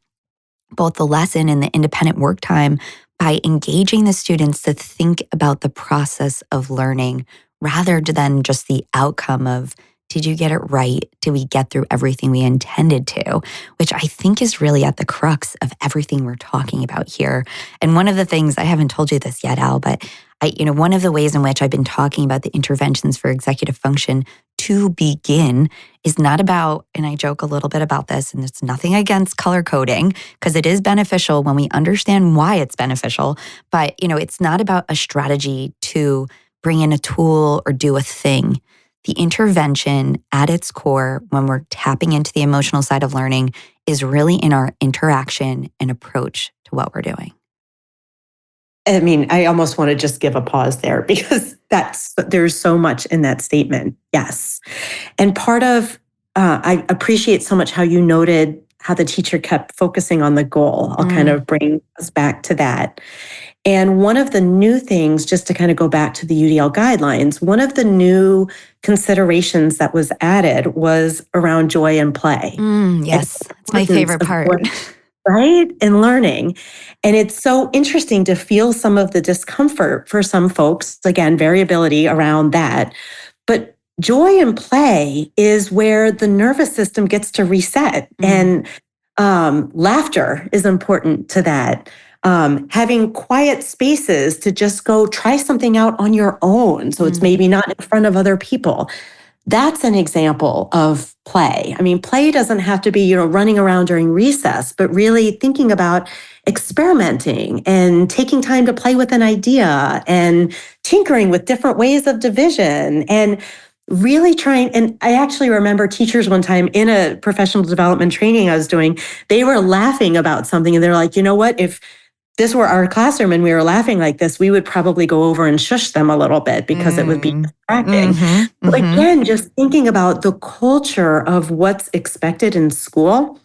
S1: both the lesson and the independent work time by engaging the students to think about the process of learning rather than just the outcome of, did you get it right? Did we get through everything we intended to? Which I think is really at the crux of everything we're talking about here. And one of the things, I haven't told you this yet, Al, but one of the ways in which I've been talking about the interventions for executive function to begin is not about, and I joke a little bit about this, and it's nothing against color coding, because it is beneficial when we understand why it's beneficial. But, it's not about a strategy to bring in a tool or do a thing. The intervention at its core, when we're tapping into the emotional side of learning, is really in our interaction and approach to what we're doing.
S2: I mean, I almost want to just give a pause there because there's so much in that statement. Yes. And part of, I appreciate so much how you noted how the teacher kept focusing on the goal. I'll kind of bring us back to that. And one of the new things, just to kind of go back to the UDL guidelines, one of the new considerations that was added was around joy and play.
S1: Yes, it's my favorite part.
S2: Right? In learning. And it's so interesting to feel some of the discomfort for some folks, again, variability around that. But joy and play is where the nervous system gets to reset. And laughter is important to that. Having quiet spaces to just go try something out on your own. So it's maybe not in front of other people. That's an example of play. I mean, play doesn't have to be, running around during recess, but really thinking about experimenting and taking time to play with an idea and tinkering with different ways of division and really trying. And I actually remember teachers one time in a professional development training I was doing, they were laughing about something and they're like, you know what, if this were our classroom and we were laughing like this, we would probably go over and shush them a little bit because it would be distracting. But again, just thinking about the culture of what's expected in school.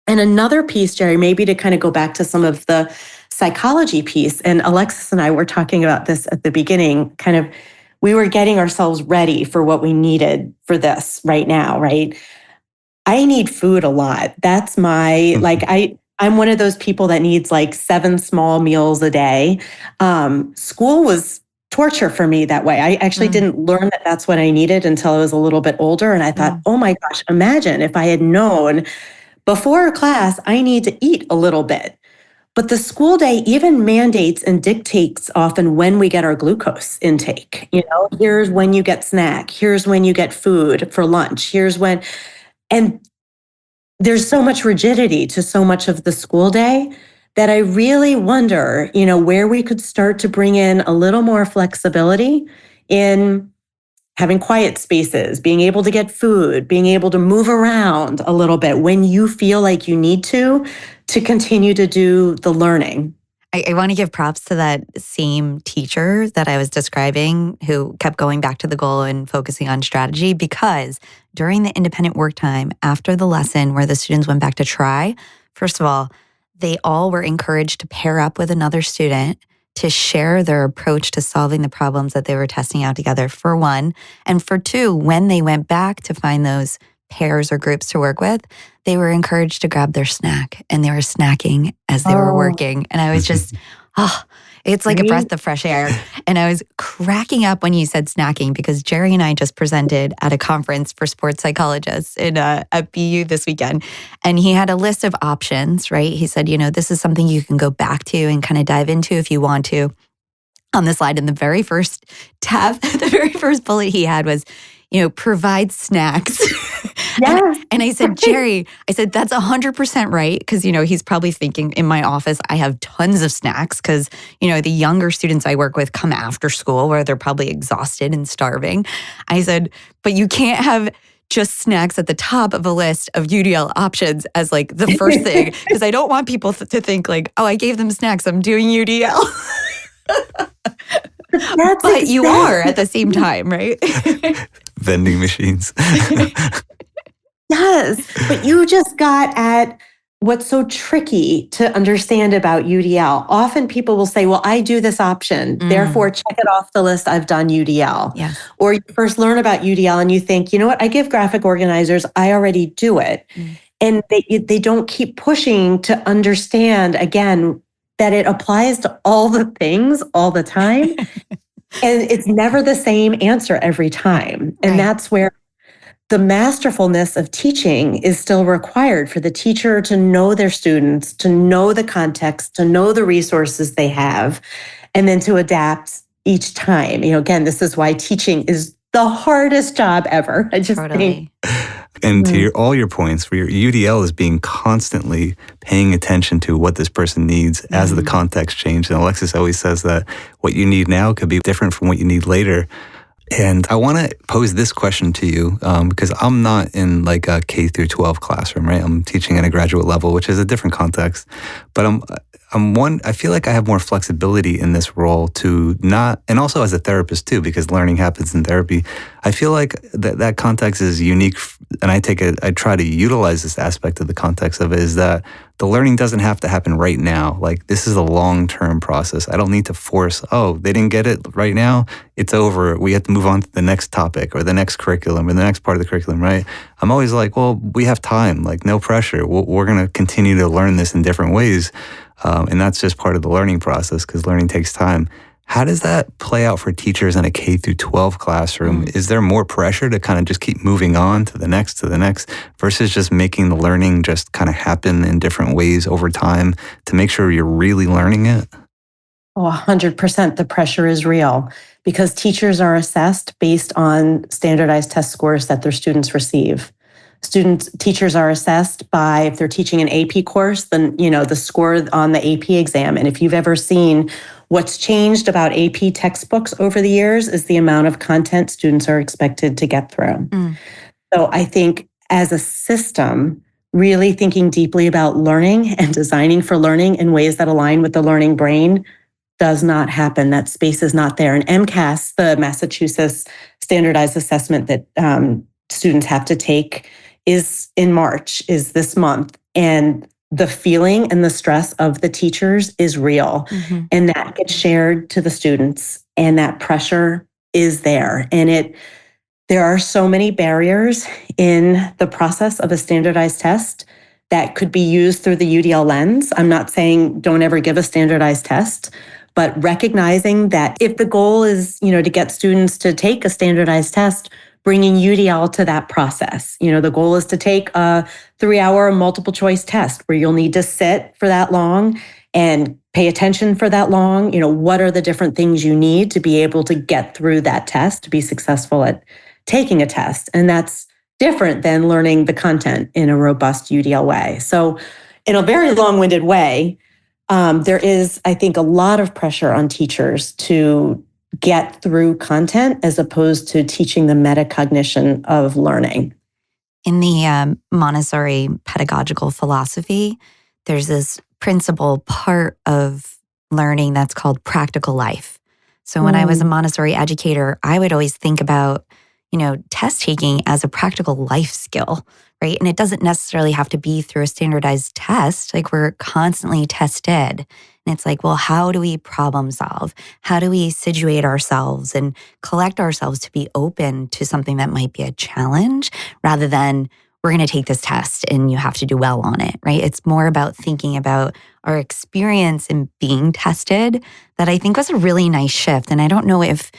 S2: And another piece, Jerry, maybe to kind of go back to some of the psychology piece, and Alexis and I were talking about this at the beginning, kind of, we were getting ourselves ready for what we needed for this right now, right? I need food a lot. That's my, I'm one of those people that needs like 7 small meals a day. School was torture for me that way. I actually didn't learn that that's what I needed until I was a little bit older. And I thought, oh my gosh, imagine if I had known before class, I need to eat a little bit. But the school day even mandates and dictates often when we get our glucose intake. You know, here's when you get snack. Here's when you get food for lunch. Here's when, and there's so much rigidity to so much of the school day that I really wonder, you know, where we could start to bring in a little more flexibility in having quiet spaces, being able to get food, being able to move around a little bit when you feel like you need to continue to do the learning.
S1: I want to give props to that same teacher that I was describing who kept going back to the goal and focusing on strategy, because during the independent work time after the lesson where the students went back to try, first of all, they all were encouraged to pair up with another student to share their approach to solving the problems that they were testing out together, for one. And for two, when they went back to find those pairs or groups to work with, they were encouraged to grab their snack, and they were snacking as they were working. And I was just, it's like a breath of fresh air. And I was cracking up when you said snacking, because Jerry and I just presented at a conference for sports psychologists at BU this weekend. And he had a list of options, right? He said, you know, this is something you can go back to and kind of dive into if you want to. On the slide, in the very first tab, the very first bullet he had was, you know, provide snacks.
S2: Yes.
S1: And I said, Jerry, I said, that's 100% right. Because, you know, he's probably thinking, in my office, I have tons of snacks because, you know, the younger students I work with come after school where they're probably exhausted and starving. I said, but you can't have just snacks at the top of a list of UDL options as like the first thing, because I don't want people to think like, oh, I gave them snacks, I'm doing UDL. But you are at the same time, right?
S3: Vending machines.
S2: Yes, but you just got at what's so tricky to understand about UDL. Often people will say, well, I do this option, therefore check it off the list, I've done UDL.
S1: Yeah.
S2: Or you first learn about UDL and you think, you know what, I give graphic organizers, I already do it. And they don't keep pushing to understand, again, that it applies to all the things all the time. And it's never the same answer every time. And that's where the masterfulness of teaching is still required for the teacher to know their students, to know the context, to know the resources they have, and then to adapt each time. You know, again, this is why teaching is the hardest job ever. I just think.
S3: And to all your points, where your UDL is being constantly paying attention to what this person needs as the context changes. And Alexis always says that what you need now could be different from what you need later. And I want to pose this question to you because I'm not in like a K through 12 classroom, right? I'm teaching at a graduate level, which is a different context. But I feel like I have more flexibility in this role to not, and also as a therapist too, because learning happens in therapy. I feel like that context is unique, and I try to utilize this aspect of the context of it, is that the learning doesn't have to happen right now. Like, this is a long-term process. I don't need to force, oh, they didn't get it right now, it's over. We have to move on to the next topic or the next curriculum or the next part of the curriculum, right? I'm always like, well, we have time, like no pressure. We're going to continue to learn this in different ways. And that's just part of the learning process because learning takes time. How does that play out for teachers in a K through 12 classroom? Is there more pressure to kind of just keep moving on to the next versus just making the learning just kind of happen in different ways over time to make sure you're really learning it?
S2: Oh, 100%. The pressure is real because teachers are assessed based on standardized test scores that their students receive. teachers are assessed by, if they're teaching an AP course, then, the score on the AP exam. And if you've ever seen what's changed about AP textbooks over the years is the amount of content students are expected to get through. So I think as a system, really thinking deeply about learning and designing for learning in ways that align with the learning brain does not happen. That space is not there. And MCAS, the Massachusetts standardized assessment that students have to take, is in March, is this month. And the feeling and the stress of the teachers is real. And that gets shared to the students. And that pressure is there. And there are so many barriers in the process of a standardized test that could be used through the UDL lens. I'm not saying don't ever give a standardized test, but recognizing that if the goal is, to get students to take a standardized test, bringing UDL to that process. The goal is to take a 3-hour multiple choice test where you'll need to sit for that long and pay attention for that long. What are the different things you need to be able to get through that test, to be successful at taking a test? And that's different than learning the content in a robust UDL way. So in a very long-winded way, there is, I think, a lot of pressure on teachers to get through content as opposed to teaching the metacognition of learning.
S1: In the Montessori pedagogical philosophy, there's this principal part of learning that's called practical life. So when I was a Montessori educator, I would always think about, test taking as a practical life skill, right? And it doesn't necessarily have to be through a standardized test. Like, we're constantly tested. And it's like, well, how do we problem solve? How do we situate ourselves and collect ourselves to be open to something that might be a challenge rather than we're going to take this test and you have to do well on it, right? It's more about thinking about our experience in being tested that I think was a really nice shift. And I don't know if,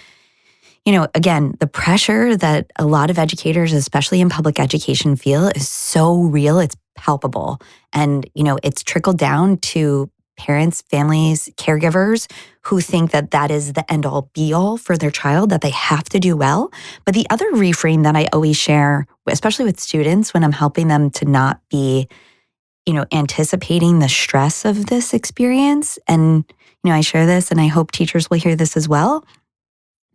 S1: again, the pressure that a lot of educators, especially in public education, feel is so real, it's palpable. And, it's trickled down to parents, families, caregivers who think that that is the end all be all for their child, that they have to do well. But the other reframe that I always share, especially with students when I'm helping them to not be, anticipating the stress of this experience. And, I share this and I hope teachers will hear this as well,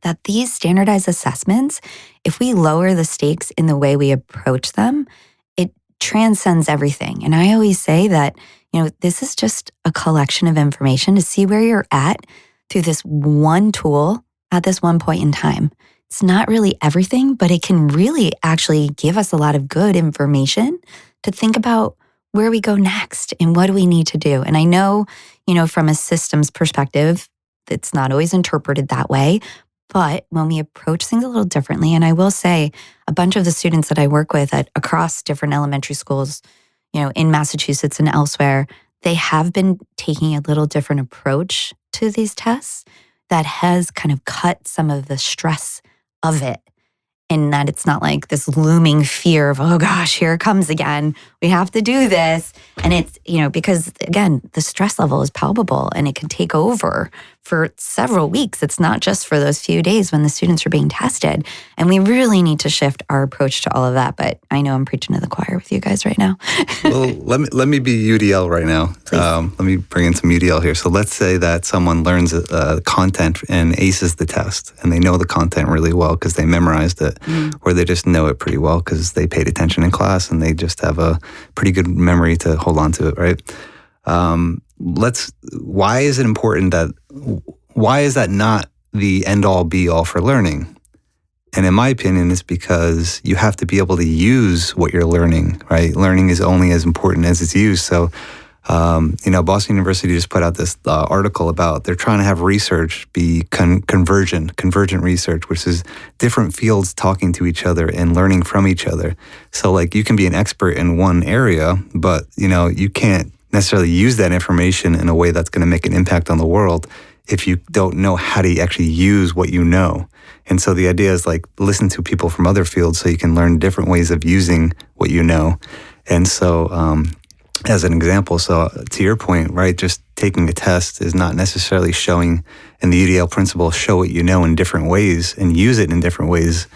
S1: that these standardized assessments, if we lower the stakes in the way we approach them, it transcends everything. And I always say that, this is just a collection of information to see where you're at through this one tool at this one point in time. It's not really everything, but it can really actually give us a lot of good information to think about where we go next and what do we need to do. And I know, from a systems perspective, it's not always interpreted that way. But when we approach things a little differently, and I will say a bunch of the students that I work with across different elementary schools, in Massachusetts and elsewhere, they have been taking a little different approach to these tests that has kind of cut some of the stress of it. And that it's not like this looming fear of, oh gosh, here it comes again. We have to do this. And it's, because again, the stress level is palpable and it can take over for several weeks. It's not just for those few days when the students are being tested. And we really need to shift our approach to all of that. But I know I'm preaching to the choir with you guys right now.
S3: Well, let me be UDL right now. Let me bring in some UDL here. So let's say that someone learns content and aces the test, and they know the content really well because they memorized it, or they just know it pretty well because they paid attention in class and they just have a pretty good memory to hold on to it, right? Why is it important why is that not the end all be all for learning? And in my opinion, it's because you have to be able to use what you're learning, right? Learning is only as important as it's used. So, Boston University just put out this article about they're trying to have research be convergent research, which is different fields talking to each other and learning from each other. So like you can be an expert in one area, but you can't necessarily use that information in a way that's going to make an impact on the world if you don't know how to actually use what you know. And so the idea is like listen to people from other fields so you can learn different ways of using what you know. And so as an example, so to your point, right, just taking a test is not necessarily showing, and the UDL principle, show what you know in different ways and use it in different ways.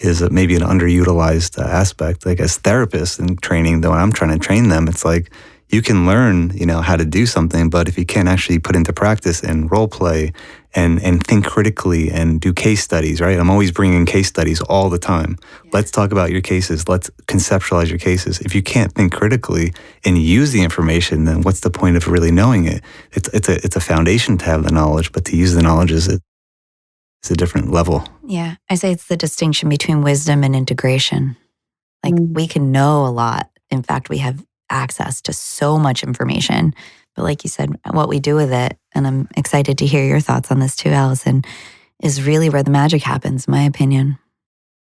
S3: is maybe an underutilized aspect. Like as therapists in training, though, when I'm trying to train them, it's like you can learn, how to do something, but if you can't actually put into practice and role play and think critically and do case studies, right? I'm always bringing case studies all the time. Yeah. Let's talk about your cases. Let's conceptualize your cases. If you can't think critically and use the information, then what's the point of really knowing it? It's a foundation to have the knowledge, but to use the knowledge is a different level.
S1: Yeah, I say it's the distinction between wisdom and integration. Like we can know a lot. In fact, we have access to so much information. But like you said, what we do with it, and I'm excited to hear your thoughts on this too, Allison, is really where the magic happens, in my opinion.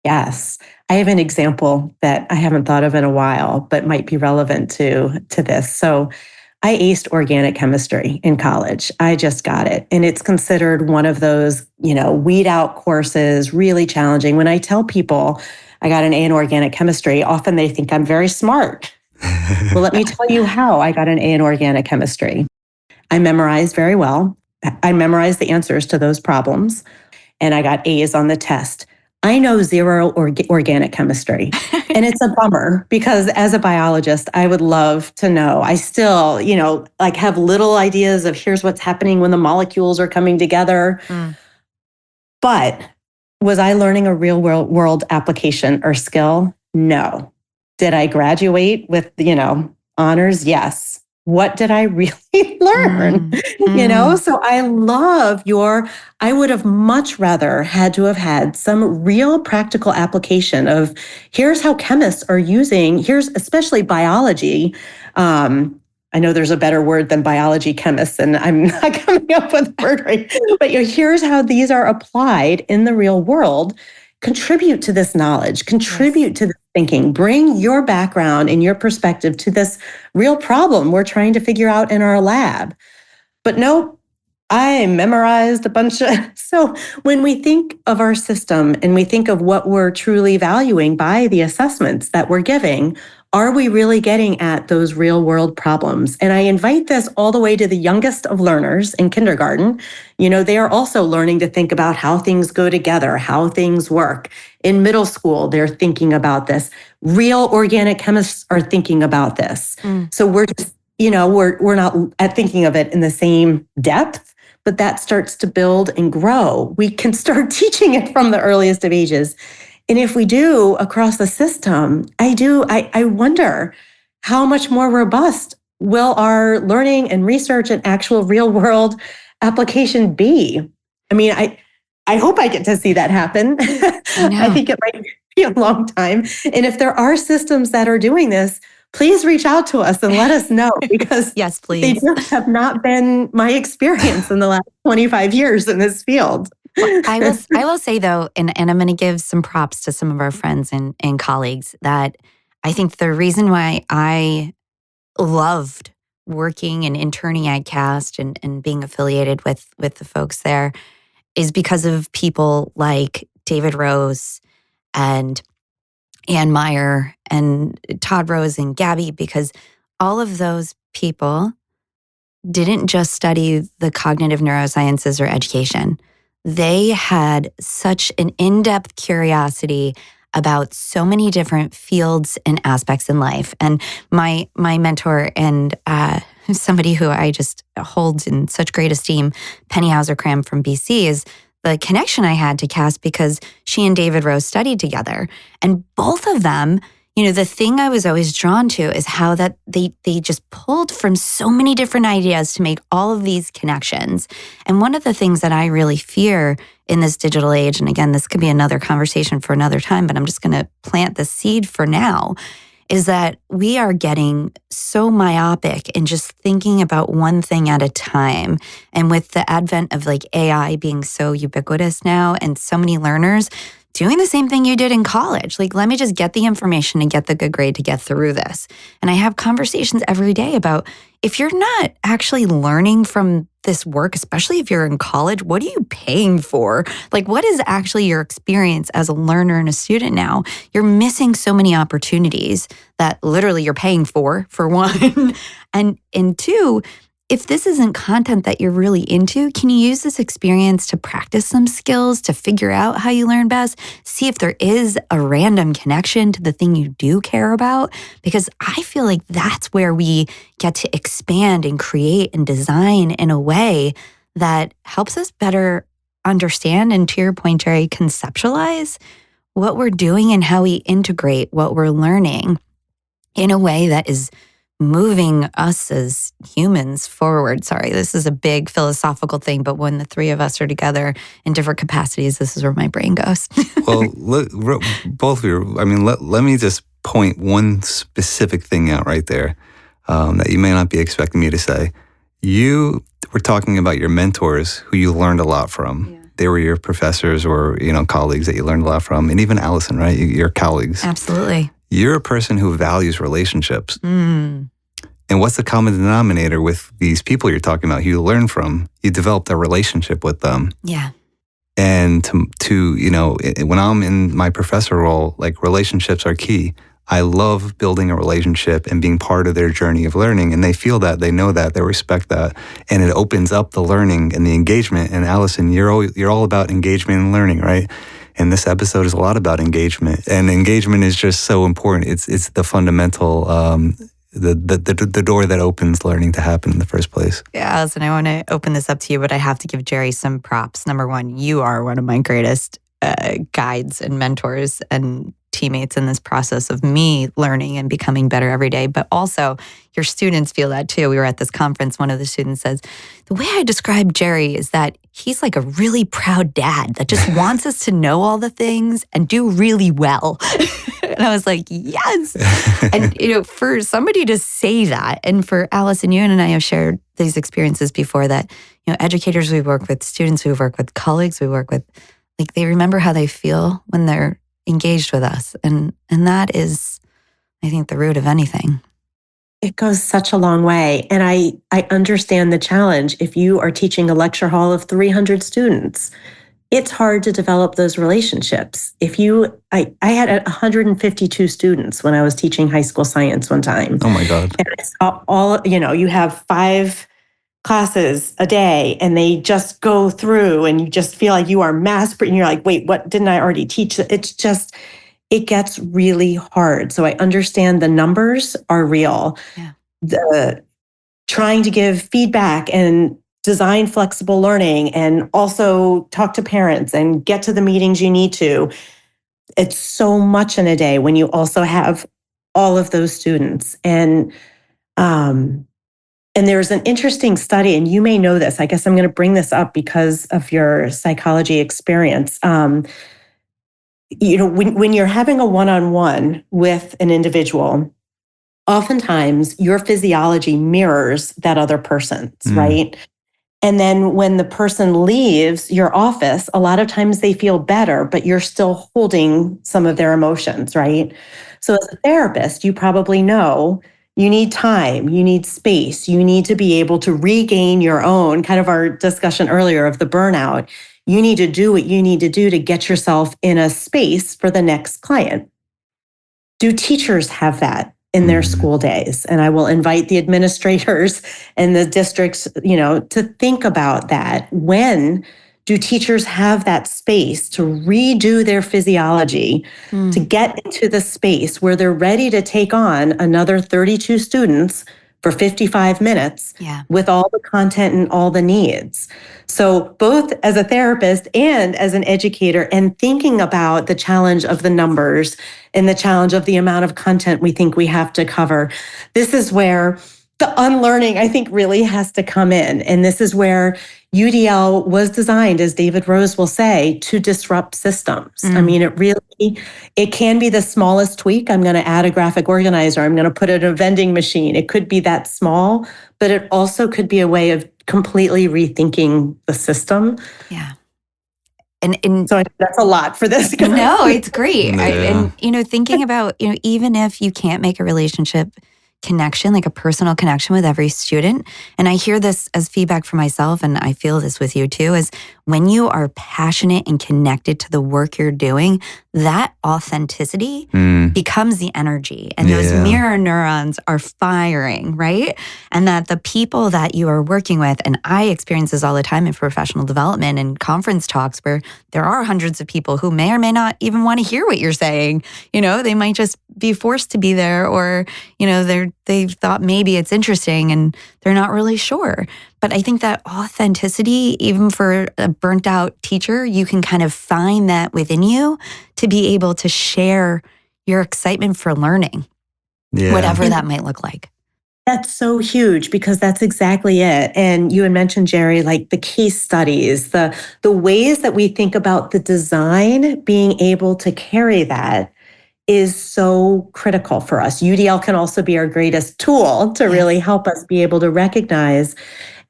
S2: Yes. I have an example that I haven't thought of in a while, but might be relevant to this. So I aced organic chemistry in college. I just got it. And it's considered one of those, weed out courses, really challenging. When I tell people I got an A in organic chemistry, often they think I'm very smart. Well, let me tell you how I got an A in organic chemistry. I memorized very well. I memorized the answers to those problems, and I got A's on the test. I know zero organic chemistry. And it's a bummer because as a biologist, I would love to know. I still, have little ideas of here's what's happening when the molecules are coming together. But was I learning a real world application or skill? No. Did I graduate with, honors? Yes. What did I really learn? So I would have much rather had to have had some real practical application of here's how chemists are here's especially biology. I know there's a better word than biology chemists, and I'm not coming up with a word right. But here's how these are applied in the real world. Contribute to this knowledge, contribute to this thinking, bring your background and your perspective to this real problem we're trying to figure out in our lab. But nope, I memorized a bunch of. So when we think of our system and we think of what we're truly valuing by the assessments that we're giving, are we really getting at those real world problems? And I invite this all the way to the youngest of learners in kindergarten. They are also learning to think about how things go together, how things work. In middle school, they're thinking about this. Real organic chemists are thinking about this. So we're just, we're not at thinking of it in the same depth, but that starts to build and grow. We can start teaching it from the earliest of ages. And if we do across the system, I wonder how much more robust will our learning and research and actual real world application be? I mean, I hope I get to see that happen. I think it might be a long time. And if there are systems that are doing this, please reach out to us and let us know, because
S1: yes, please.
S2: They just have not been my experience in the last 25 years in this field.
S1: Well, I will say though, and I'm going to give some props to some of our friends and colleagues, that I think the reason why I loved working and interning at CAST and being affiliated with the folks there is because of people like David Rose and Ann Meyer and Todd Rose and Gabby, because all of those people didn't just study the cognitive neurosciences or education. They had such an in-depth curiosity about so many different fields and aspects in life. And my mentor and somebody who I just hold in such great esteem, Penny Hauser-Cram from BC, is the connection I had to CAST because she and David Rose studied together. And both of them, the thing I was always drawn to is how that they just pulled from so many different ideas to make all of these connections. And one of the things that I really fear in this digital age, and again, this could be another conversation for another time, but I'm just going to plant the seed for now, is that we are getting so myopic in just thinking about one thing at a time. And with the advent of AI being so ubiquitous now and so many learners doing the same thing you did in college, let me just get the information and get the good grade to get through this. And I have conversations every day about if you're not actually learning from this work, especially if you're in college, what are you paying for? What is actually your experience as a learner and a student now? You're missing so many opportunities that literally you're paying for one. And two, if this isn't content that you're really into, can you use this experience to practice some skills, to figure out how you learn best, see if there is a random connection to the thing you do care about? Because I feel like that's where we get to expand and create and design in a way that helps us better understand and, to your point, Jerry, conceptualize what we're doing and how we integrate what we're learning in a way that is moving us as humans forward. Sorry, this is a big philosophical thing, but when the three of us are together in different capacities, this is where my brain goes.
S3: Well, both of you, I mean, let me just point one specific thing out right there that you may not be expecting me to say. You were talking about your mentors who you learned a lot from. Yeah. They were your professors or, colleagues that you learned a lot from. And even Allison, right? Your colleagues.
S1: Absolutely.
S3: You're a person who values relationships. And what's the common denominator with these people you're talking about who you learn from? You developed a relationship with them.
S1: Yeah.
S3: And when I'm in my professor role, like, relationships are key. I love building a relationship and being part of their journey of learning. And they feel that, they know that, they respect that. And it opens up the learning and the engagement. And Allison, you're all about engagement and learning, right? And this episode is a lot about engagement. And engagement is just so important. It's the fundamental, the door that opens learning to happen in the first place.
S1: Yeah, Allison, I want to open this up to you, but I have to give Jerry some props. Number one, you are one of my greatest guides and mentors and teammates in this process of me learning and becoming better every day. But also, your students feel that too. We were at this conference. One of the students says, the way I describe Jerry is that he's like a really proud dad that just wants us to know all the things and do really well. And I was like, yes. And, for somebody to say that, and for Allison, you and I have shared these experiences before that, educators we work with, students we work with, colleagues we work with, like, they remember how they feel when they're engaged with us. And that is, I think, the root of anything.
S2: It goes such a long way. And I understand the challenge. If you are teaching a lecture hall of 300 students, it's hard to develop those relationships. I had 152 students when I was teaching high school science one time.
S3: Oh my God.
S2: And I saw you have 5 classes a day and they just go through and you just feel like you are and you're like, wait, what didn't I already teach? It gets really hard. So I understand the numbers are real. Yeah. The trying to give feedback and design flexible learning and also talk to parents and get to the meetings you need to. It's so much in a day when you also have all of those students. And there's an interesting study, and you may know this. I guess I'm going to bring this up because of your psychology experience. When you're having a one-on-one with an individual, oftentimes your physiology mirrors that other person's, right? And then when the person leaves your office, a lot of times they feel better, but you're still holding some of their emotions, right? So as a therapist, you probably know you need time, you need space, you need to be able to regain your own, kind of our discussion earlier of the burnout. You need to do what you need to do to get yourself in a space for the next client. Do teachers have that in their school days? And I will invite the administrators and the districts, to think about that. When do teachers have that space to redo their physiology, to get into the space where they're ready to take on another 32 students for 55 minutes with all the content and all the needs? So both as a therapist and as an educator, and thinking about the challenge of the numbers and the challenge of the amount of content we think we have to cover, this is where the unlearning, I think, really has to come in. And this is where UDL was designed, as David Rose will say, to disrupt systems. I mean, it can be the smallest tweak. I'm going to add a graphic organizer. I'm going to put in a vending machine. It could be that small, but it also could be a way of completely rethinking the system.
S1: Yeah. And
S2: so that's a lot for this.
S1: No, it's great.
S3: Yeah.
S1: And thinking about, even if you can't make a relationship connection, like a personal connection with every student. And I hear this as feedback for myself, and I feel this with you too, is when you are passionate and connected to the work you're doing, that authenticity becomes the energy. And those mirror neurons are firing, right? And that the people that you are working with, and I experience this all the time in professional development and conference talks where there are hundreds of people who may or may not even want to hear what you're saying. They might just be forced to be there, or, they've thought maybe it's interesting and they're not really sure. But I think that authenticity, even for a burnt out teacher, you can kind of find that within you to be able to share your excitement for learning, whatever that might look like.
S2: That's so huge, because that's exactly it. And you had mentioned, Jerry, like the case studies, the ways that we think about the design, being able to carry that is so critical for us. UDL can also be our greatest tool to really help us be able to recognize.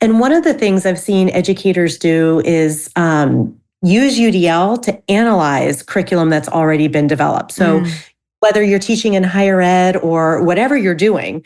S2: And one of the things I've seen educators do is use UDL to analyze curriculum that's already been developed. So whether you're teaching in higher ed or whatever you're doing,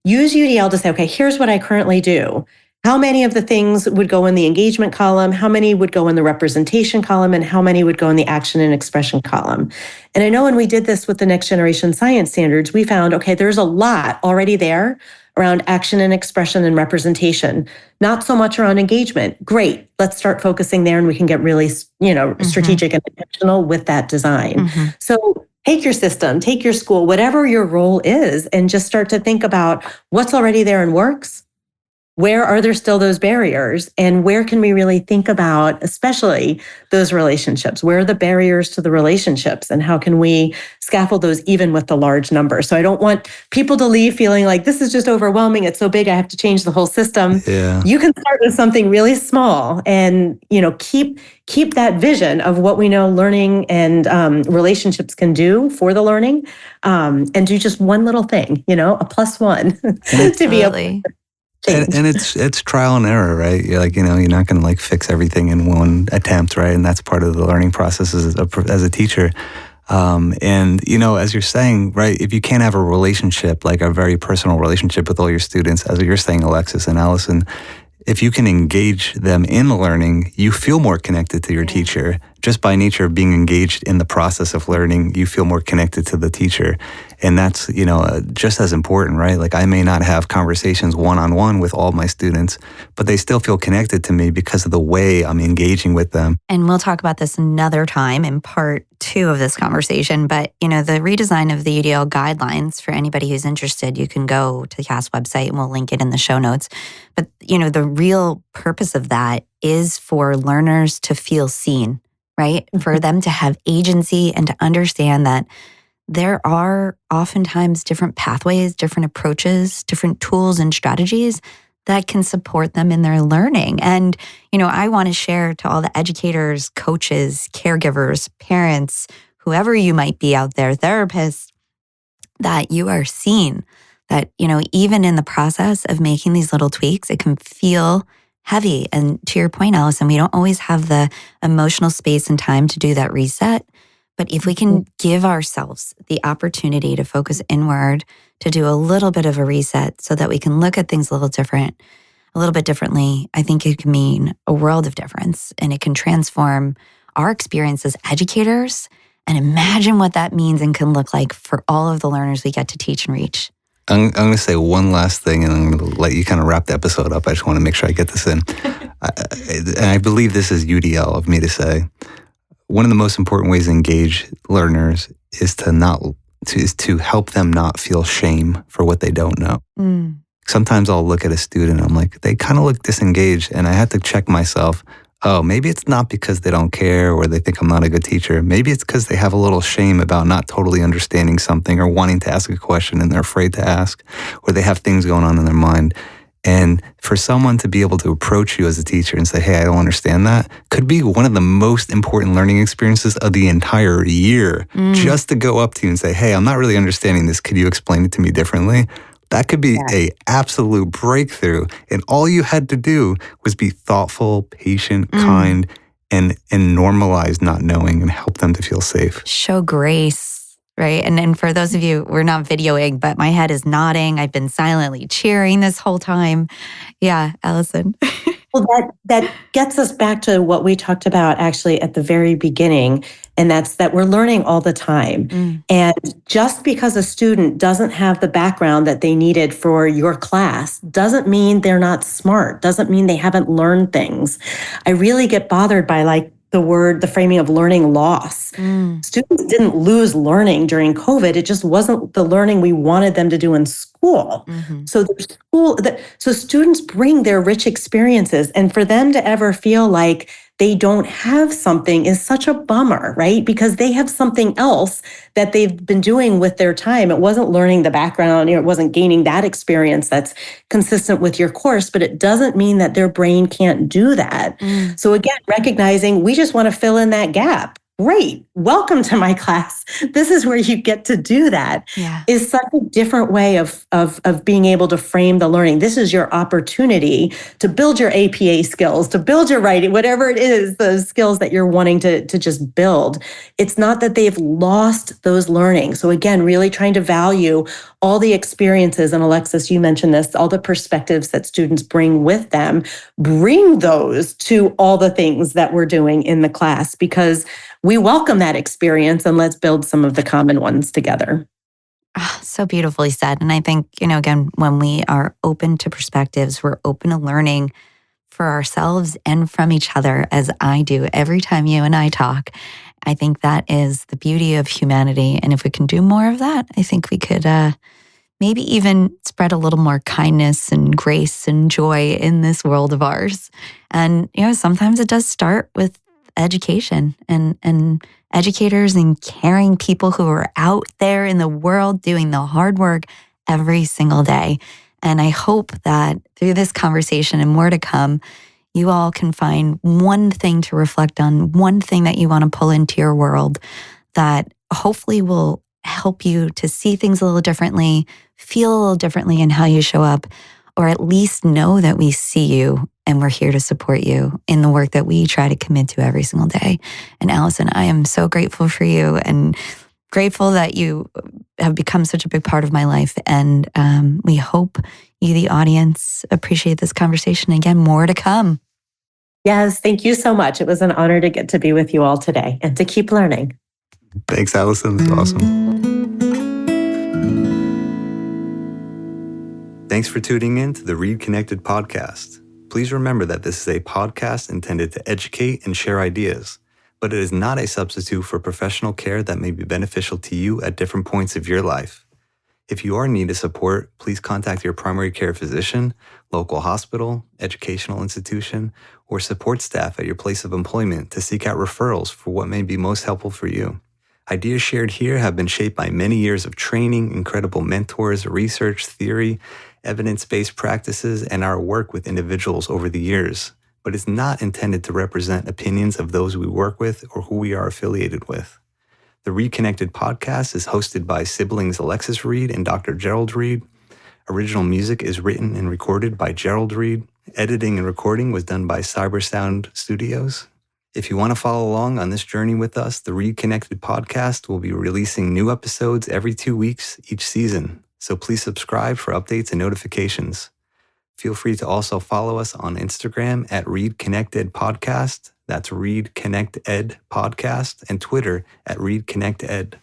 S2: use UDL to say, okay, here's what I currently do. How many of the things would go in the engagement column? How many would go in the representation column? And how many would go in the action and expression column? And I know when we did this with the next generation science standards, we found, okay, there's a lot already there around action and expression and representation, not so much around engagement. Great, let's start focusing there, and we can get really, strategic and intentional with that design. So take your system, take your school, whatever your role is, and just start to think about what's already there and works. Where are there still those barriers? And where can we really think about, especially those relationships? Where are the barriers to the relationships? And how can we scaffold those even with the large number? So I don't want people to leave feeling like this is just overwhelming. It's so big, I have to change the whole system. You can start with something really small and, keep that vision of what we know learning and relationships can do for the learning, and do just one little thing, a +1 to be able to.
S3: And it's trial and error, right? You're not going to fix everything in one attempt, right? And that's part of the learning process as a teacher. And as you're saying, right, if you can't have a relationship, like a very personal relationship with all your students, as you're saying, Alexis and Allison, if you can engage them in the learning, you feel more connected to your teacher. Just by nature of being engaged in the process of learning, you feel more connected to the teacher. And that's, just as important, right? Like I may not have conversations one-on-one with all my students, but they still feel connected to me because of the way I'm engaging with them.
S1: And we'll talk about this another time in part 2 of this conversation. But, the redesign of the UDL guidelines, for anybody who's interested, you can go to the CAST website and we'll link it in the show notes. But, the real purpose of that is for learners to feel seen, right? For them to have agency and to understand that there are oftentimes different pathways, different approaches, different tools and strategies that can support them in their learning. And, I want to share to all the educators, coaches, caregivers, parents, whoever you might be out there, therapists, that you are seen, that, even in the process of making these little tweaks, it can feel heavy. And to your point, Allison, we don't always have the emotional space and time to do that reset. But if we can give ourselves the opportunity to focus inward, to do a little bit of a reset so that we can look at things a little bit differently, I think it can mean a world of difference. And it can transform our experience as educators. And imagine what that means and can look like for all of the learners we get to teach and reach.
S3: I'm going to say one last thing, and I'm going to let you kind of wrap the episode up. I just want to make sure I get this in. And I believe this is UDL of me to say. One of the most important ways to engage learners is to help them not feel shame for what they don't know. Sometimes I'll look at a student, I'm like, they kind of look disengaged, and I have to check myself. Oh, maybe it's not because they don't care or they think I'm not a good teacher. Maybe it's because they have a little shame about not totally understanding something or wanting to ask a question and they're afraid to ask, or they have things going on in their mind. And for someone to be able to approach you as a teacher and say, hey, I don't understand that, could be one of the most important learning experiences of the entire year. Just to go up to you and say, hey, I'm not really understanding this. Could you explain it to me differently? That could be a absolute breakthrough. And all you had to do was be thoughtful, patient, kind, and normalize not knowing and help them to feel safe.
S1: Show grace, right? And for those of you, we're not videoing, but my head is nodding. I've been silently cheering this whole time. Yeah, Allison.
S2: Well, that gets us back to what we talked about actually at the very beginning, and that's that we're learning all the time. And just because a student doesn't have the background that they needed for your class doesn't mean they're not smart, doesn't mean they haven't learned things. I really get bothered by the framing of learning loss. Students didn't lose learning during COVID. It just wasn't the learning we wanted them to do in school. So students bring their rich experiences, and for them to ever feel like they don't have something is such a bummer, right? Because they have something else that they've been doing with their time. It wasn't learning the background, it wasn't gaining that experience that's consistent with your course, but it doesn't mean that their brain can't do that. So again, recognizing we just want to fill in that gap. Great. Welcome to my class. This is where you get to do that. Is such a different way of being able to frame the learning. This is your opportunity to build your APA skills, to build your writing, whatever it is, the skills that you're wanting to just build. It's not that they've lost those learning. So again, really trying to value all the experiences, and Alexis, you mentioned this, all the perspectives that students bring with them, bring those to all the things that we're doing in the class, because we welcome that experience, and let's build some of the common ones together.
S1: So beautifully said. And I think, again, when we are open to perspectives, we're open to learning for ourselves and from each other, as I do every time you and I talk. I think that is the beauty of humanity. And if we can do more of that, I think we could maybe even spread a little more kindness and grace and joy in this world of ours. And, sometimes it does start with education and educators and caring people who are out there in the world doing the hard work every single day. And I hope that through this conversation and more to come, you all can find one thing to reflect on, one thing that you want to pull into your world that hopefully will help you to see things a little differently, feel a little differently in how you show up, or at least know that we see you and we're here to support you in the work that we try to commit to every single day. And Allison, I am so grateful for you and grateful that you have become such a big part of my life. And we hope you, the audience, appreciate this conversation. Again, more to come.
S2: Yes, thank you so much. It was an honor to get to be with you all today and to keep learning.
S3: Thanks, Allison. That's awesome. Thanks for tuning in to the ReidConnect-Ed podcast. Please remember that this is a podcast intended to educate and share ideas, but it is not a substitute for professional care that may be beneficial to you at different points of your life. If you are in need of support, please contact your primary care physician, local hospital, educational institution, or support staff at your place of employment to seek out referrals for what may be most helpful for you. Ideas shared here have been shaped by many years of training, incredible mentors, research, theory, evidence-based practices, and our work with individuals over the years, but it's not intended to represent opinions of those we work with or who we are affiliated with. The ReidConnect-Ed podcast is hosted by siblings Alexis Reid and Dr. Gerald Reid. Original music is written and recorded by Gerald Reid. Editing and recording was done by Cybersound Studios. If you want to follow along on this journey with us, the ReidConnect-Ed podcast will be releasing new episodes every 2 weeks each season. So please subscribe for updates and notifications. Feel free to also follow us on Instagram at ReidConnect-Ed Podcast. That's ReidConnect-Ed Podcast, and Twitter at ReidConnect-Ed.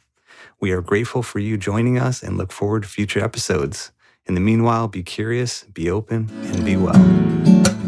S3: We are grateful for you joining us and look forward to future episodes. In the meanwhile, be curious, be open, and be well.